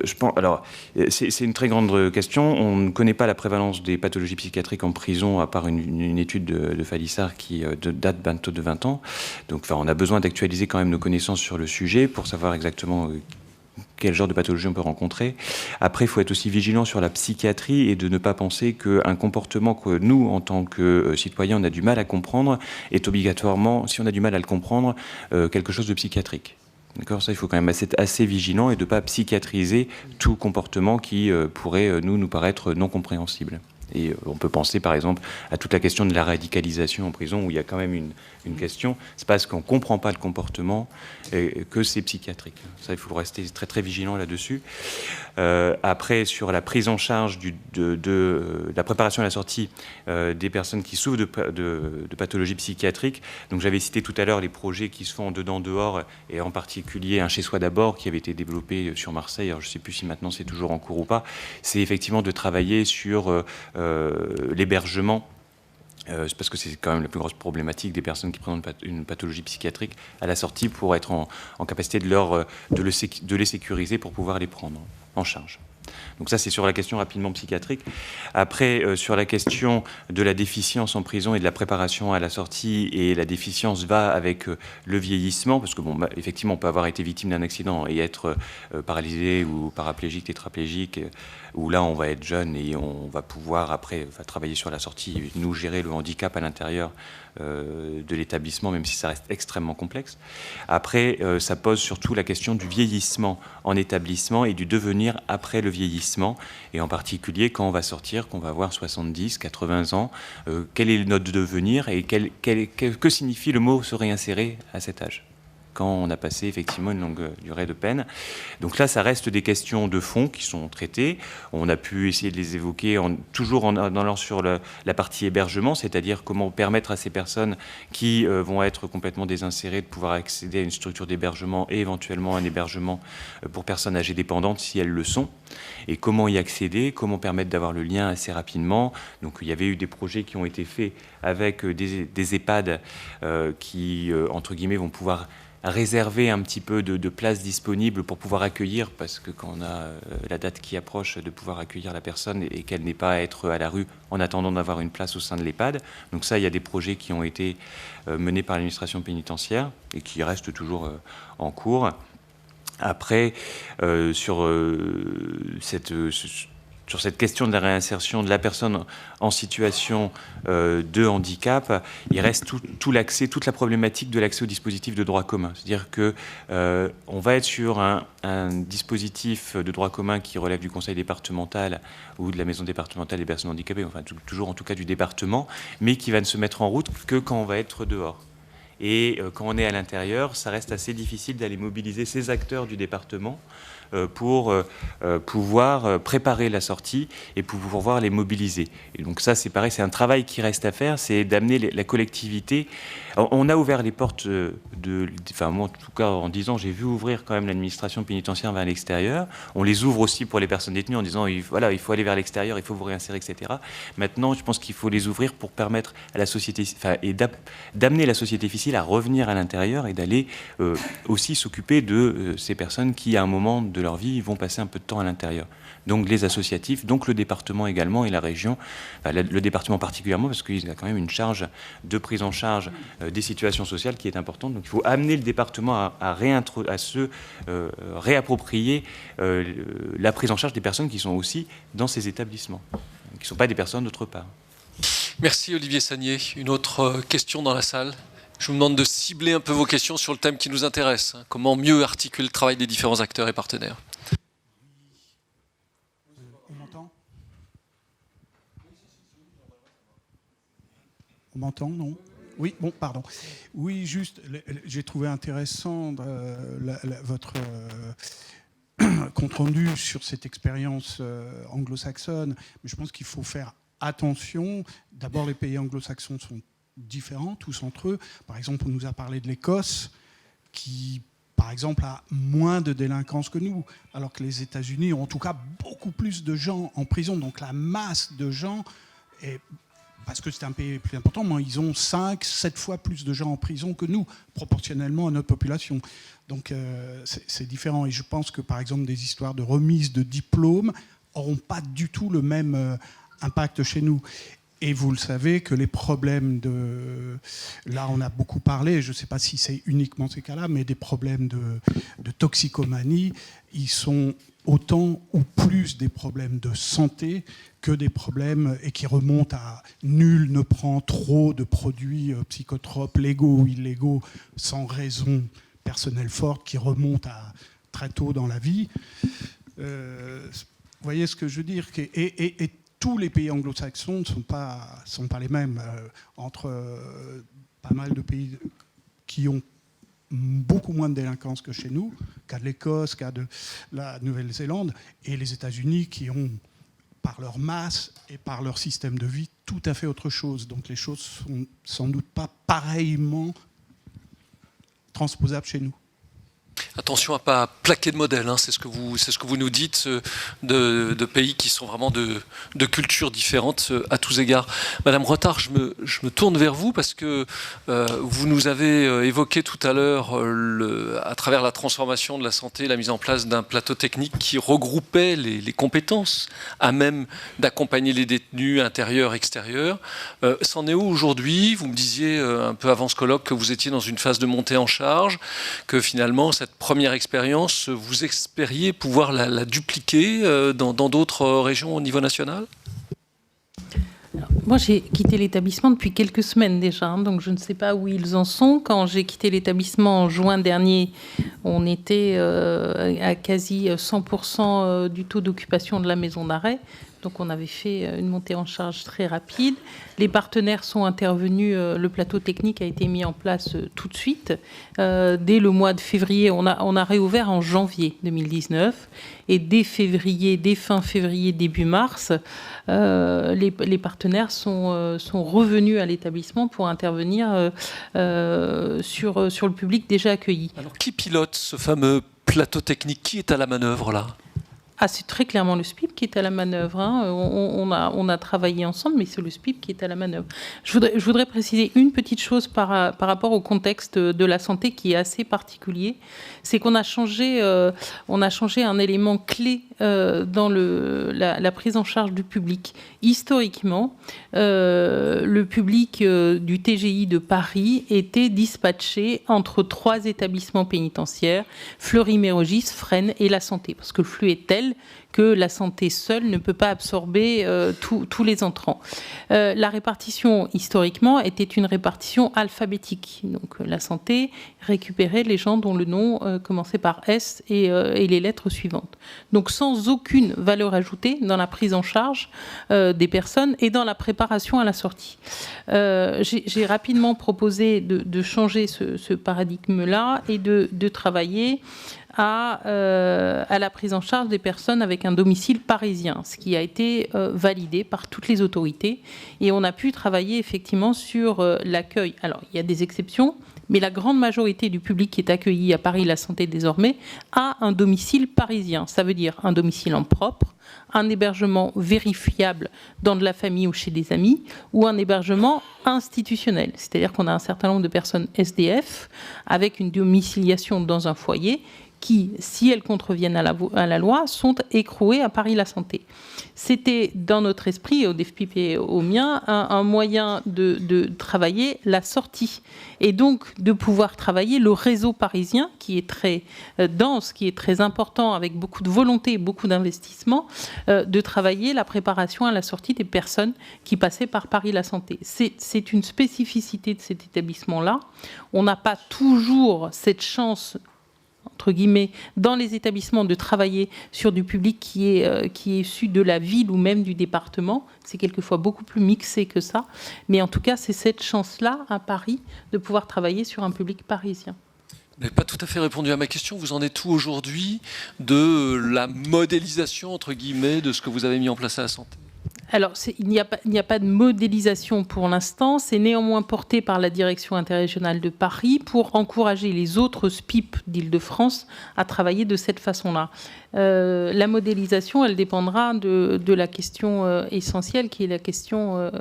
je pense. Alors, c'est une très grande question. On ne connaît pas la prévalence des pathologies psychiatriques en prison, à part une étude de Falissard qui date bientôt de 20 ans. Donc, on a besoin d'actualiser quand même nos connaissances sur le sujet pour savoir exactement quel genre de pathologie on peut rencontrer. Après, il faut être aussi vigilant sur la psychiatrie et de ne pas penser qu'un comportement que nous, en tant que citoyens, on a du mal à comprendre, est obligatoirement, si on a du mal à le comprendre, quelque chose de psychiatrique. D'accord, ça, il faut quand même être assez vigilant et de ne pas psychiatriser tout comportement qui pourrait nous paraître non compréhensible. Et on peut penser par exemple à toute la question de la radicalisation en prison, où il y a quand même une question. C'est parce qu'on ne comprend pas le comportement que c'est psychiatrique. Ça, il faut rester très très vigilant là-dessus. Après, sur la prise en charge de la préparation à la sortie des personnes qui souffrent de pathologies psychiatriques. Donc j'avais cité tout à l'heure les projets qui se font en dedans-dehors, et en particulier un chez-soi d'abord qui avait été développé sur Marseille. Alors je ne sais plus si maintenant c'est toujours en cours ou pas. C'est effectivement de travailler sur l'hébergement, parce que c'est quand même la plus grosse problématique des personnes qui présentent une pathologie psychiatrique à la sortie, pour être en capacité de les sécuriser pour pouvoir les prendre en charge. Donc ça, c'est sur la question rapidement psychiatrique. Après, sur la question de la déficience en prison et de la préparation à la sortie, et la déficience va avec le vieillissement, parce que effectivement, on peut avoir été victime d'un accident et être paralysé ou paraplégique, tétraplégique, où là, on va être jeune et on va pouvoir après travailler sur la sortie, et nous gérer le handicap à l'intérieur de l'établissement, même si ça reste extrêmement complexe. Après, ça pose surtout la question du vieillissement en établissement et du devenir après le vieillissement, et en particulier quand on va sortir, qu'on va avoir 70, 80 ans, quel est notre devenir et que signifie le mot se réinsérer à cet âge, quand on a passé effectivement une longue durée de peine. Donc là, ça reste des questions de fond qui sont traitées. On a pu essayer de les évoquer toujours en allant sur la partie hébergement, c'est-à-dire comment permettre à ces personnes qui vont être complètement désinsérées de pouvoir accéder à une structure d'hébergement, et éventuellement un hébergement pour personnes âgées dépendantes si elles le sont, et comment y accéder, comment permettre d'avoir le lien assez rapidement. Donc il y avait eu des projets qui ont été faits avec des EHPAD qui, entre guillemets, vont pouvoir réserver un petit peu de places disponibles pour pouvoir accueillir, parce que quand on a la date qui approche, de pouvoir accueillir la personne et qu'elle n'ait pas à être à la rue en attendant d'avoir une place au sein de l'EHPAD. Donc ça, il y a des projets qui ont été menés par l'administration pénitentiaire et qui restent toujours en cours. Après, sur cette question de la réinsertion de la personne en situation de handicap, il reste tout l'accès, toute la problématique de l'accès au dispositif de droit commun. C'est-à-dire qu'on va être sur un dispositif de droit commun qui relève du conseil départemental ou de la maison départementale des personnes handicapées, enfin toujours en tout cas du département, mais qui va ne se mettre en route que quand on va être dehors. Et quand on est à l'intérieur, ça reste assez difficile d'aller mobiliser ces acteurs du département pour pouvoir préparer la sortie et pour pouvoir les mobiliser. Et donc ça, c'est pareil, c'est un travail qui reste à faire, c'est d'amener la collectivité. On a ouvert les portes enfin moi en tout cas en 10 ans, j'ai vu ouvrir quand même l'administration pénitentiaire vers l'extérieur. On les ouvre aussi pour les personnes détenues en disant voilà, il faut aller vers l'extérieur, il faut vous réinsérer, etc. Maintenant, je pense qu'il faut les ouvrir pour permettre à la société, et d'amener la société difficile à revenir à l'intérieur et d'aller aussi s'occuper de ces personnes qui, à un moment de leur vie, vont passer un peu de temps à l'intérieur. Donc les associatifs, donc le département également et la région, le département particulièrement, parce qu'il a quand même une charge de prise en charge des situations sociales qui est importante. Donc il faut amener le département à se réapproprier la prise en charge des personnes qui sont aussi dans ces établissements, qui ne sont pas des personnes d'autre part. Merci Olivier Sagnier. Une autre question dans la salle. Je vous demande de cibler un peu vos questions sur le thème qui nous intéresse. Comment mieux articuler le travail des différents acteurs et partenaires. On m'entend ? On m'entend, non ? Oui, bon, pardon. Oui, juste, j'ai trouvé intéressant votre compte-rendu sur cette expérience anglo-saxonne, mais je pense qu'il faut faire attention. D'abord, les pays anglo-saxons sont différents, tous entre eux. Par exemple, on nous a parlé de l'Écosse, qui, par exemple, a moins de délinquance que nous, alors que les États-Unis ont en tout cas beaucoup plus de gens en prison. Donc la masse de gens est... Parce que c'est un pays plus important, mais ils ont 5-7 fois plus de gens en prison que nous, proportionnellement à notre population. Donc c'est différent. Et je pense que, par exemple, des histoires de remise de diplômes n'auront pas du tout le même impact chez nous. Et vous le savez que les problèmes de... Là, on a beaucoup parlé, je ne sais pas si c'est uniquement ces cas-là, mais des problèmes de toxicomanie, ils sont autant ou plus des problèmes de santé que des problèmes, et qui remontent à nul ne prend trop de produits psychotropes, légaux ou illégaux, sans raison personnelle forte, qui remontent à très tôt dans la vie. Vous voyez ce que je veux dire ? Et tous les pays anglo-saxons ne sont pas les mêmes. Entre pas mal de pays qui ont beaucoup moins de délinquance que chez nous, qu'à de l'Écosse, qu'à de la Nouvelle-Zélande, et les États-Unis qui ont, par leur masse et par leur système de vie, tout à fait autre chose. Donc les choses sont sans doute pas pareillement transposables chez nous. Attention à ne pas plaquer de modèle, hein, c'est ce que vous nous dites, de pays qui sont vraiment de cultures différentes à tous égards. Madame Retard, je me tourne vers vous parce que vous nous avez évoqué tout à l'heure, à travers la transformation de la santé, la mise en place d'un plateau technique qui regroupait les compétences à même d'accompagner les détenus intérieurs, extérieurs. C'en est où aujourd'hui ? Vous me disiez un peu avant ce colloque que vous étiez dans une phase de montée en charge, que finalement cette première expérience, vous espériez pouvoir la dupliquer dans d'autres régions au niveau national ? Alors, moi, j'ai quitté l'établissement depuis quelques semaines déjà, hein, donc je ne sais pas où ils en sont. Quand j'ai quitté l'établissement en juin dernier, on était à quasi 100% du taux d'occupation de la maison d'arrêt. Donc on avait fait une montée en charge très rapide. Les partenaires sont intervenus, le plateau technique a été mis en place tout de suite. Dès le mois de février, on a réouvert en janvier 2019. Et dès fin février, début mars, les partenaires sont revenus à l'établissement pour intervenir sur le public déjà accueilli. Alors qui pilote ce fameux plateau technique ? Qui est à la manœuvre là ? Ah, c'est très clairement le SPIP qui est à la manœuvre. Hein. On a travaillé ensemble, mais c'est le SPIP qui est à la manœuvre. Je voudrais préciser une petite chose par rapport au contexte de la santé qui est assez particulier. C'est qu'on a changé un élément clé dans la prise en charge du public. Historiquement, le public du TGI de Paris était dispatché entre 3 établissements pénitentiaires, Fleury-Mérogis, Fresnes et la Santé, parce que le flux est tel que la santé seule ne peut pas absorber tous les entrants. La répartition, historiquement, était une répartition alphabétique. Donc la santé récupérait les gens dont le nom commençait par S et les lettres suivantes. Donc sans aucune valeur ajoutée dans la prise en charge des personnes et dans la préparation à la sortie. J'ai rapidement proposé de changer ce paradigme-là et de travailler à la prise en charge des personnes avec un domicile parisien, ce qui a été validé par toutes les autorités. Et on a pu travailler effectivement sur l'accueil. Alors, il y a des exceptions, mais la grande majorité du public qui est accueilli à Paris La Santé désormais a un domicile parisien. Ça veut dire un domicile en propre, un hébergement vérifiable dans de la famille ou chez des amis, ou un hébergement institutionnel. C'est-à-dire qu'on a un certain nombre de personnes SDF avec une domiciliation dans un foyer qui, si elles contreviennent à la loi, sont écrouées à Paris La Santé. C'était dans notre esprit, au DEFPIP et au mien, un moyen de travailler la sortie et donc de pouvoir travailler le réseau parisien qui est très dense, qui est très important, avec beaucoup de volonté et beaucoup d'investissement, de travailler la préparation à la sortie des personnes qui passaient par Paris La Santé. C'est une spécificité de cet établissement-là. On n'a pas toujours cette chance, entre guillemets, dans les établissements de travailler sur du public qui est issu de la ville ou même du département. C'est quelquefois beaucoup plus mixé que ça. Mais en tout cas, c'est cette chance-là à Paris de pouvoir travailler sur un public parisien. Vous n'avez pas tout à fait répondu à ma question. Vous en êtes où aujourd'hui de la modélisation, entre guillemets, de ce que vous avez mis en place à la santé ? Alors, il n'y a pas de modélisation pour l'instant. C'est néanmoins porté par la direction interrégionale de Paris pour encourager les autres SPIP d'Île-de-France à travailler de cette façon-là. La modélisation, elle dépendra de la question essentielle qui est la question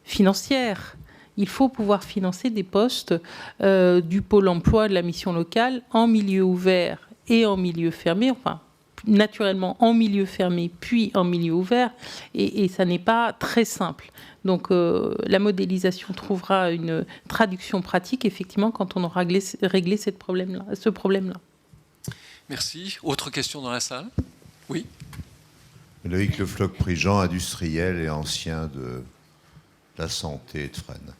financière. Il faut pouvoir financer des postes du pôle emploi de la mission locale en milieu ouvert et en milieu fermé, enfin naturellement en milieu fermé puis en milieu ouvert, et ça n'est pas très simple. Donc la modélisation trouvera une traduction pratique effectivement quand on aura réglé ce problème-là. Merci. Autre question dans la salle ? Oui. Loïc Le Floch-Prigent, industriel et ancien de la santé de Fresnes.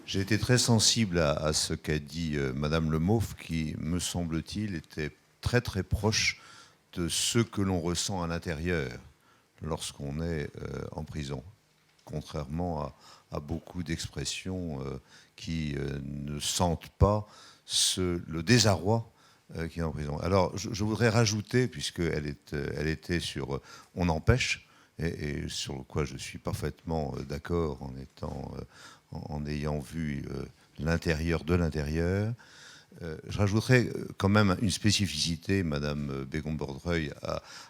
J'ai été très sensible à ce qu'a dit Madame Le Mauve, qui, me semble-t-il, était très très proche de ce que l'on ressent à l'intérieur lorsqu'on est en prison, contrairement à beaucoup d'expressions qui ne sentent pas le désarroi qui est en prison. Alors, je voudrais rajouter, puisqu'elle était sur « on empêche », et sur quoi je suis parfaitement d'accord en ayant vu l'intérieur de l'intérieur. Je rajouterais quand même une spécificité, Madame Bégon-Bordreuil,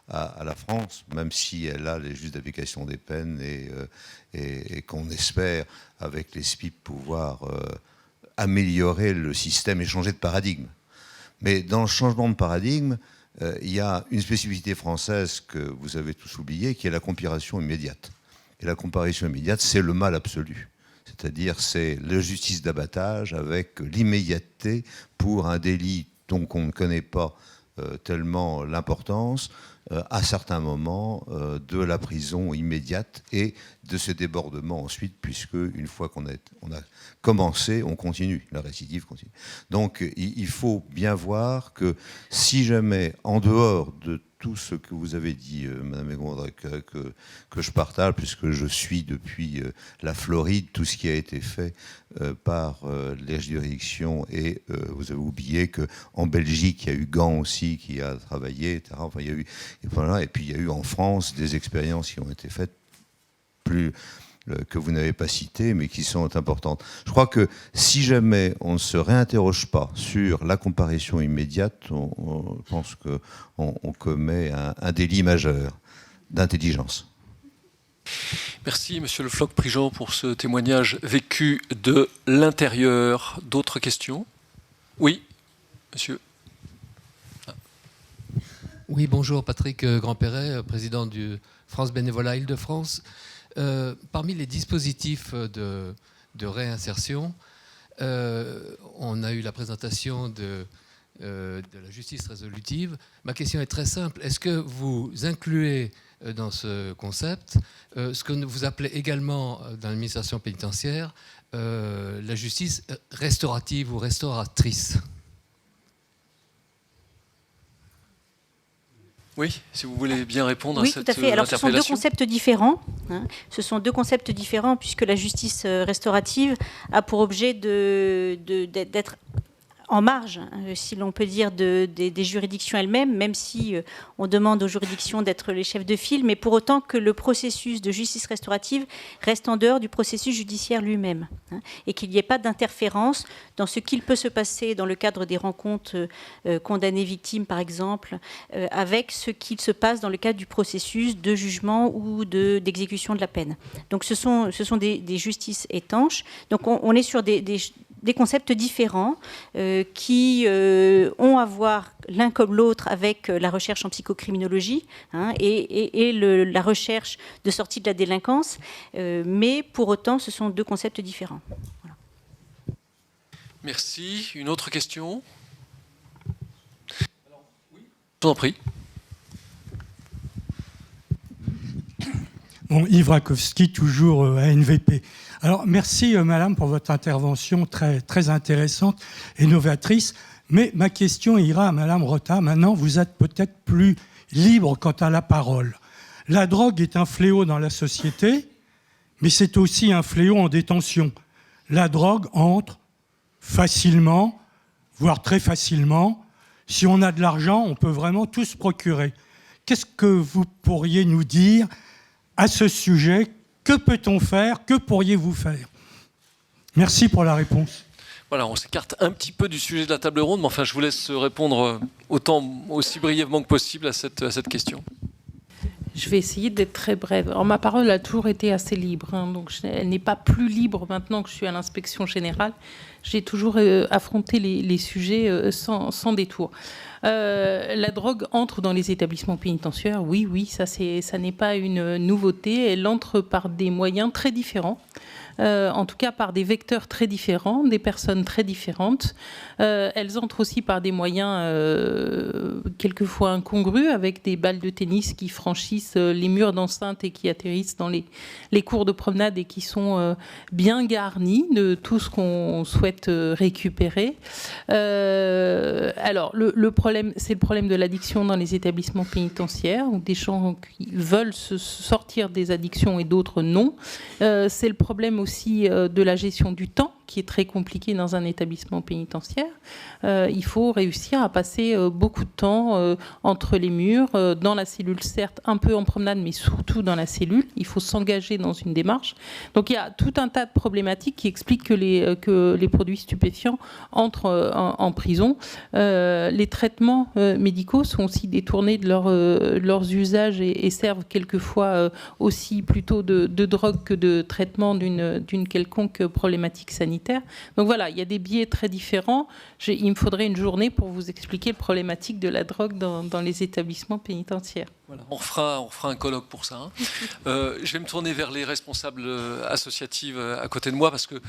à la France, même si elle a les juges d'application des peines et qu'on espère, avec les SPIP, pouvoir améliorer le système et changer de paradigme. Mais dans le changement de paradigme, il y a une spécificité française que vous avez tous oubliée, qui est la comparution immédiate. Et la comparution immédiate, c'est le mal absolu. C'est-à-dire, c'est la justice d'abattage avec l'immédiateté pour un délit dont on ne connaît pas tellement l'importance, à certains moments, de la prison immédiate et de ce débordement ensuite, puisque une fois qu'on a commencé, on continue, la récidive continue. Donc, il faut bien voir que si jamais, en dehors de tout ce que vous avez dit, Madame Egondre, que je partage, puisque je suis depuis la Floride tout ce qui a été fait par les juridictions, et vous avez oublié qu'en Belgique, il y a eu Gand aussi qui a travaillé, etc. Enfin, il y a eu, et puis il y a eu en France des expériences qui ont été faites que vous n'avez pas citées, mais qui sont importantes. Je crois que si jamais on ne se réinterroge pas sur la comparution immédiate, on pense qu'on commet un délit majeur d'intelligence. Merci, Monsieur Le Floch-Prigent, pour ce témoignage vécu de l'intérieur. D'autres questions ? Oui, monsieur. Oui, bonjour, Patrick Grandperret, président du France Bénévolat Île-de-France. Parmi les dispositifs de réinsertion, on a eu la présentation de la justice résolutive. Ma question est très simple. Est-ce que vous incluez dans ce concept ce que vous appelez également dans l'administration pénitentiaire la justice restaurative ou restauratrice ? Oui, si vous voulez bien répondre à cette interpellation. Oui, tout à fait. Alors, ce sont deux concepts différents. Ce sont deux concepts différents puisque la justice restaurative a pour objet d'être en marge, si l'on peut dire, des juridictions elles-mêmes, même si on demande aux juridictions d'être les chefs de file, mais pour autant que le processus de justice restaurative reste en dehors du processus judiciaire lui-même, et qu'il n'y ait pas d'interférence dans ce qu'il peut se passer dans le cadre des rencontres condamnées-victimes, par exemple, avec ce qu'il se passe dans le cadre du processus de jugement ou d'exécution de la peine. Donc ce sont des justices étanches. Donc on est sur des des concepts différents qui ont à voir l'un comme l'autre avec la recherche en psychocriminologie et la recherche de sortie de la délinquance, mais pour autant, ce sont deux concepts différents. Voilà. Merci. Une autre question ? Oui, je vous en prie. Bon, Yves Rakowski, toujours ANVP. Alors, merci, madame, pour votre intervention très, très intéressante et novatrice. Mais ma question ira à madame Rota. Maintenant, vous êtes peut-être plus libre quant à la parole. La drogue est un fléau dans la société, mais c'est aussi un fléau en détention. La drogue entre facilement, voire très facilement. Si on a de l'argent, on peut vraiment tout se procurer. Qu'est-ce que vous pourriez nous dire à ce sujet? Que peut-on faire? Que pourriez-vous faire? Merci pour la réponse. Voilà, on s'écarte un petit peu du sujet de la table ronde, mais enfin, je vous laisse répondre aussi brièvement que possible à cette question. Je vais essayer d'être très brève. Alors, ma parole a toujours été assez libre, donc elle n'est pas plus libre maintenant que je suis à l'inspection générale. J'ai toujours affronté les sujets sans détour. La drogue entre dans les établissements pénitentiaires. Oui, ça n'est pas une nouveauté. Elle entre par des moyens très différents. En tout cas par des vecteurs très différents, des personnes très différentes. Elles entrent aussi par des moyens quelquefois incongrus, avec des balles de tennis qui franchissent les murs d'enceinte et qui atterrissent dans les cours de promenade et qui sont bien garnis de tout ce qu'on souhaite récupérer. Alors, le problème, c'est le problème de l'addiction dans les établissements pénitentiaires, où des gens qui veulent se sortir des addictions et d'autres non. C'est le problème aussi de la gestion du temps, qui est très compliqué dans un établissement pénitentiaire. Il faut réussir à passer beaucoup de temps entre les murs, dans la cellule, certes, un peu en promenade, mais surtout dans la cellule. Il faut s'engager dans une démarche. Donc il y a tout un tas de problématiques qui expliquent que les produits stupéfiants entrent en prison. Les traitements médicaux sont aussi détournés de leurs usages et servent quelquefois aussi plutôt de drogue que de traitement d'une quelconque problématique sanitaire. Donc voilà, il y a des biais très différents. Il me faudrait une journée pour vous expliquer la problématique de la drogue dans les établissements pénitentiaires. Voilà, on fera un colloque pour ça. Je vais me tourner vers les responsables associatifs à côté de moi, parce que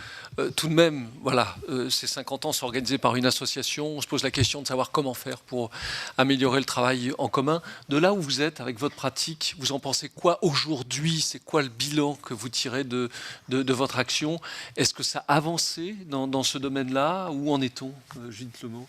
tout de même, voilà, ces 50 ans sont organisés par une association. On se pose la question de savoir comment faire pour améliorer le travail en commun. De là où vous êtes, avec votre pratique, vous en pensez quoi aujourd'hui? C'est quoi le bilan que vous tirez de votre action? Est-ce que ça a avancé dans ce domaine-là? Où en est-on, Judith Lemauve?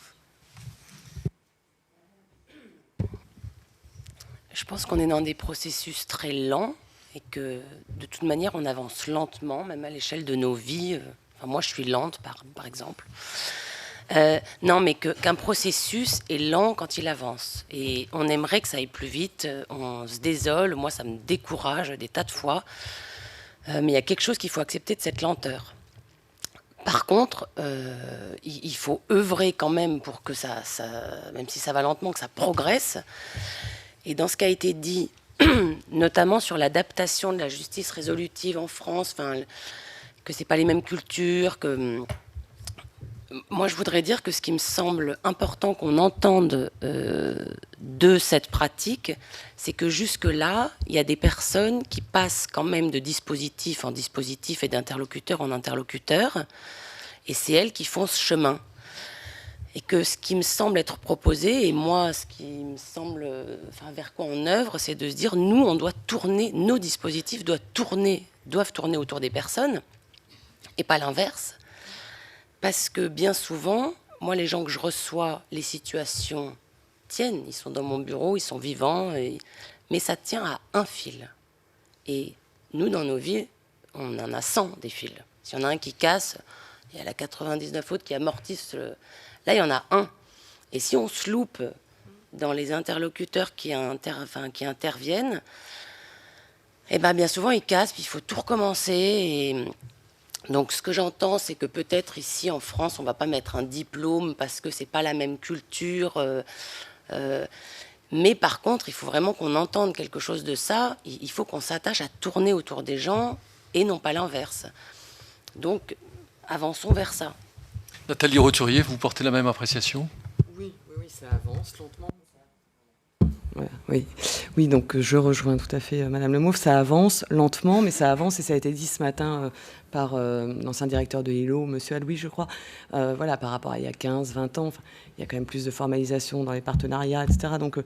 Je pense qu'on est dans des processus très lents et que de toute manière on avance lentement, même à l'échelle de nos vies. Enfin, moi je suis lente par exemple. Non, mais qu'un processus est lent quand il avance. Et on aimerait que ça aille plus vite, on se désole, moi ça me décourage des tas de fois. Mais il y a quelque chose qu'il faut accepter de cette lenteur. Par contre, il faut œuvrer quand même pour que ça, même si ça va lentement, que ça progresse. Et dans ce qui a été dit, notamment sur l'adaptation de la justice résolutive en France, que c'est pas les mêmes cultures, moi je voudrais dire que ce qui me semble important qu'on entende de cette pratique, c'est que jusque-là, il y a des personnes qui passent quand même de dispositif en dispositif et d'interlocuteur en interlocuteur, et c'est elles qui font ce chemin. Et que ce qui me semble être proposé, et moi, ce qui me semble, vers quoi on œuvre, c'est de se dire, nous, on doit tourner, nos dispositifs doivent tourner autour des personnes, et pas l'inverse. Parce que bien souvent, moi, les gens que je reçois, les situations tiennent, ils sont dans mon bureau, ils sont vivants, mais ça tient à un fil. Et nous, dans nos vies, on en a 100 des fils. S'il y en a un qui casse, il y a la 99 autres qui amortissent Là, il y en a un. Et si on se loupe dans les interlocuteurs qui interviennent, eh ben, bien souvent, ils cassent, puis il faut tout recommencer. Et donc, ce que j'entends, c'est que peut-être ici, en France, on ne va pas mettre un diplôme parce que ce n'est pas la même culture. Mais par contre, il faut vraiment qu'on entende quelque chose de ça. Il faut qu'on s'attache à tourner autour des gens et non pas l'inverse. Donc, avançons vers ça. Nathalie Roturier, vous portez la même appréciation? Oui, ça avance lentement. Oui, donc je rejoins tout à fait Madame Le Mauve, ça avance lentement, mais ça avance, et ça a été dit ce matin par l'ancien directeur de Hilo, Monsieur Alouis, je crois, voilà, par rapport à il y a 15, 20 ans, il y a quand même plus de formalisation dans les partenariats, etc. Donc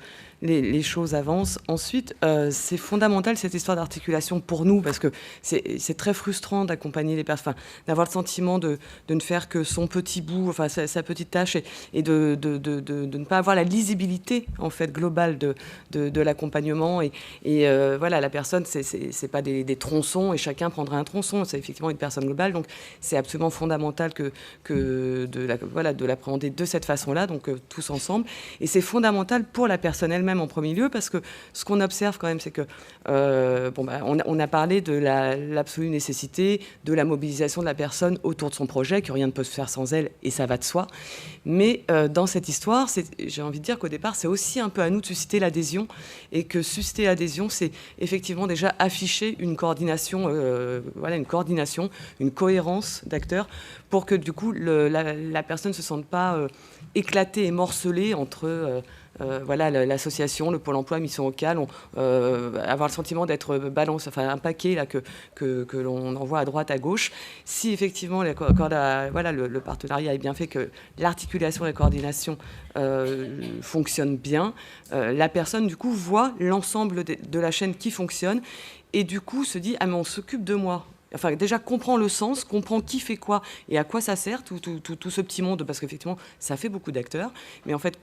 les choses avancent. Ensuite, c'est fondamental cette histoire d'articulation pour nous, parce que c'est très frustrant d'accompagner les personnes, d'avoir le sentiment de ne faire que son petit bout, enfin sa petite tâche, et de ne pas avoir la lisibilité en fait globale de l'accompagnement. Et voilà, la personne, c'est pas des tronçons, et chacun prendra un tronçon. C'est effectivement une personne globale, donc c'est absolument fondamental de l'appréhender de cette façon-là, donc tous ensemble. Et c'est fondamental pour la personne elle-même en premier lieu, parce que ce qu'on observe quand même, c'est que on a parlé de l'absolue nécessité de la mobilisation de la personne autour de son projet, que rien ne peut se faire sans elle, et ça va de soi. Mais dans cette histoire, j'ai envie de dire qu'au départ, c'est aussi un peu à nous de susciter l'adhésion, et que susciter l'adhésion, c'est effectivement déjà afficher une coordination, une cohérence d'acteurs, pour que du coup la personne ne se sente pas éclatée et morcelée entre l'association, le Pôle emploi, Mission locale, avoir le sentiment d'être balance, enfin un paquet là, que l'on envoie à droite, à gauche. Si effectivement le partenariat est bien fait, que l'articulation et la coordination fonctionne bien, la personne du coup voit l'ensemble de la chaîne qui fonctionne, et du coup se dit mais on s'occupe de moi. Enfin, déjà, comprend le sens, comprend qui fait quoi et à quoi ça sert, tout ce petit monde, parce qu'effectivement, ça fait beaucoup d'acteurs. Mais en fait,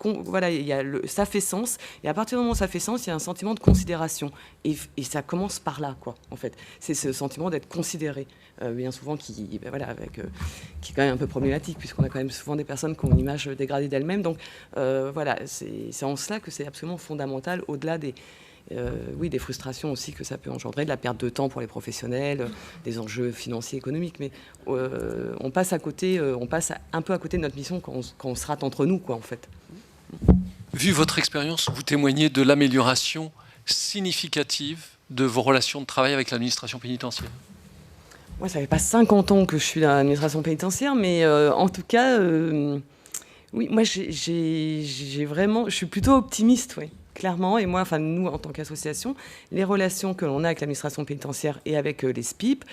ça fait sens. Et à partir du moment où ça fait sens, il y a un sentiment de considération. Et ça commence par là, quoi, en fait. C'est ce sentiment d'être considéré, bien souvent, qui est quand même un peu problématique, puisqu'on a quand même souvent des personnes qui ont une image dégradée d'elles-mêmes. Donc, c'est en cela que c'est absolument fondamental, au-delà des frustrations aussi que ça peut engendrer, de la perte de temps pour les professionnels, des enjeux financiers, économiques, mais on passe un peu à côté de notre mission quand on se rate entre nous, quoi, en fait. Vu votre expérience, vous témoignez de l'amélioration significative de vos relations de travail avec l'administration pénitentiaire. Moi, ça fait pas 50 ans que je suis dans l'administration pénitentiaire, mais en tout cas, oui, moi, je suis plutôt optimiste, oui. Clairement, et moi, nous, en tant qu'association, les relations que l'on a avec l'administration pénitentiaire et avec les SPIP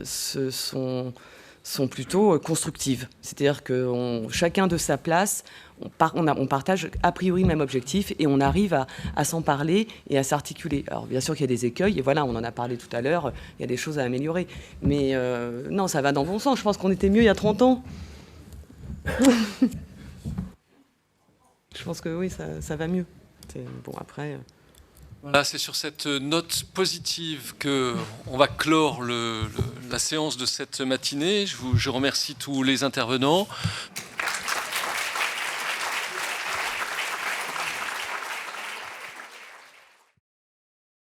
sont plutôt constructives. C'est-à-dire que chacun de sa place, on partage a priori le même objectif, et on arrive à s'en parler et à s'articuler. Alors bien sûr qu'il y a des écueils, et voilà, on en a parlé tout à l'heure, il y a des choses à améliorer. Mais non, ça va dans le bon sens. Je pense qu'on était mieux il y a 30 ans. Je pense que oui, ça va mieux. Bon, après... Voilà, c'est sur cette note positive qu'on va clore la séance de cette matinée. Je remercie tous les intervenants.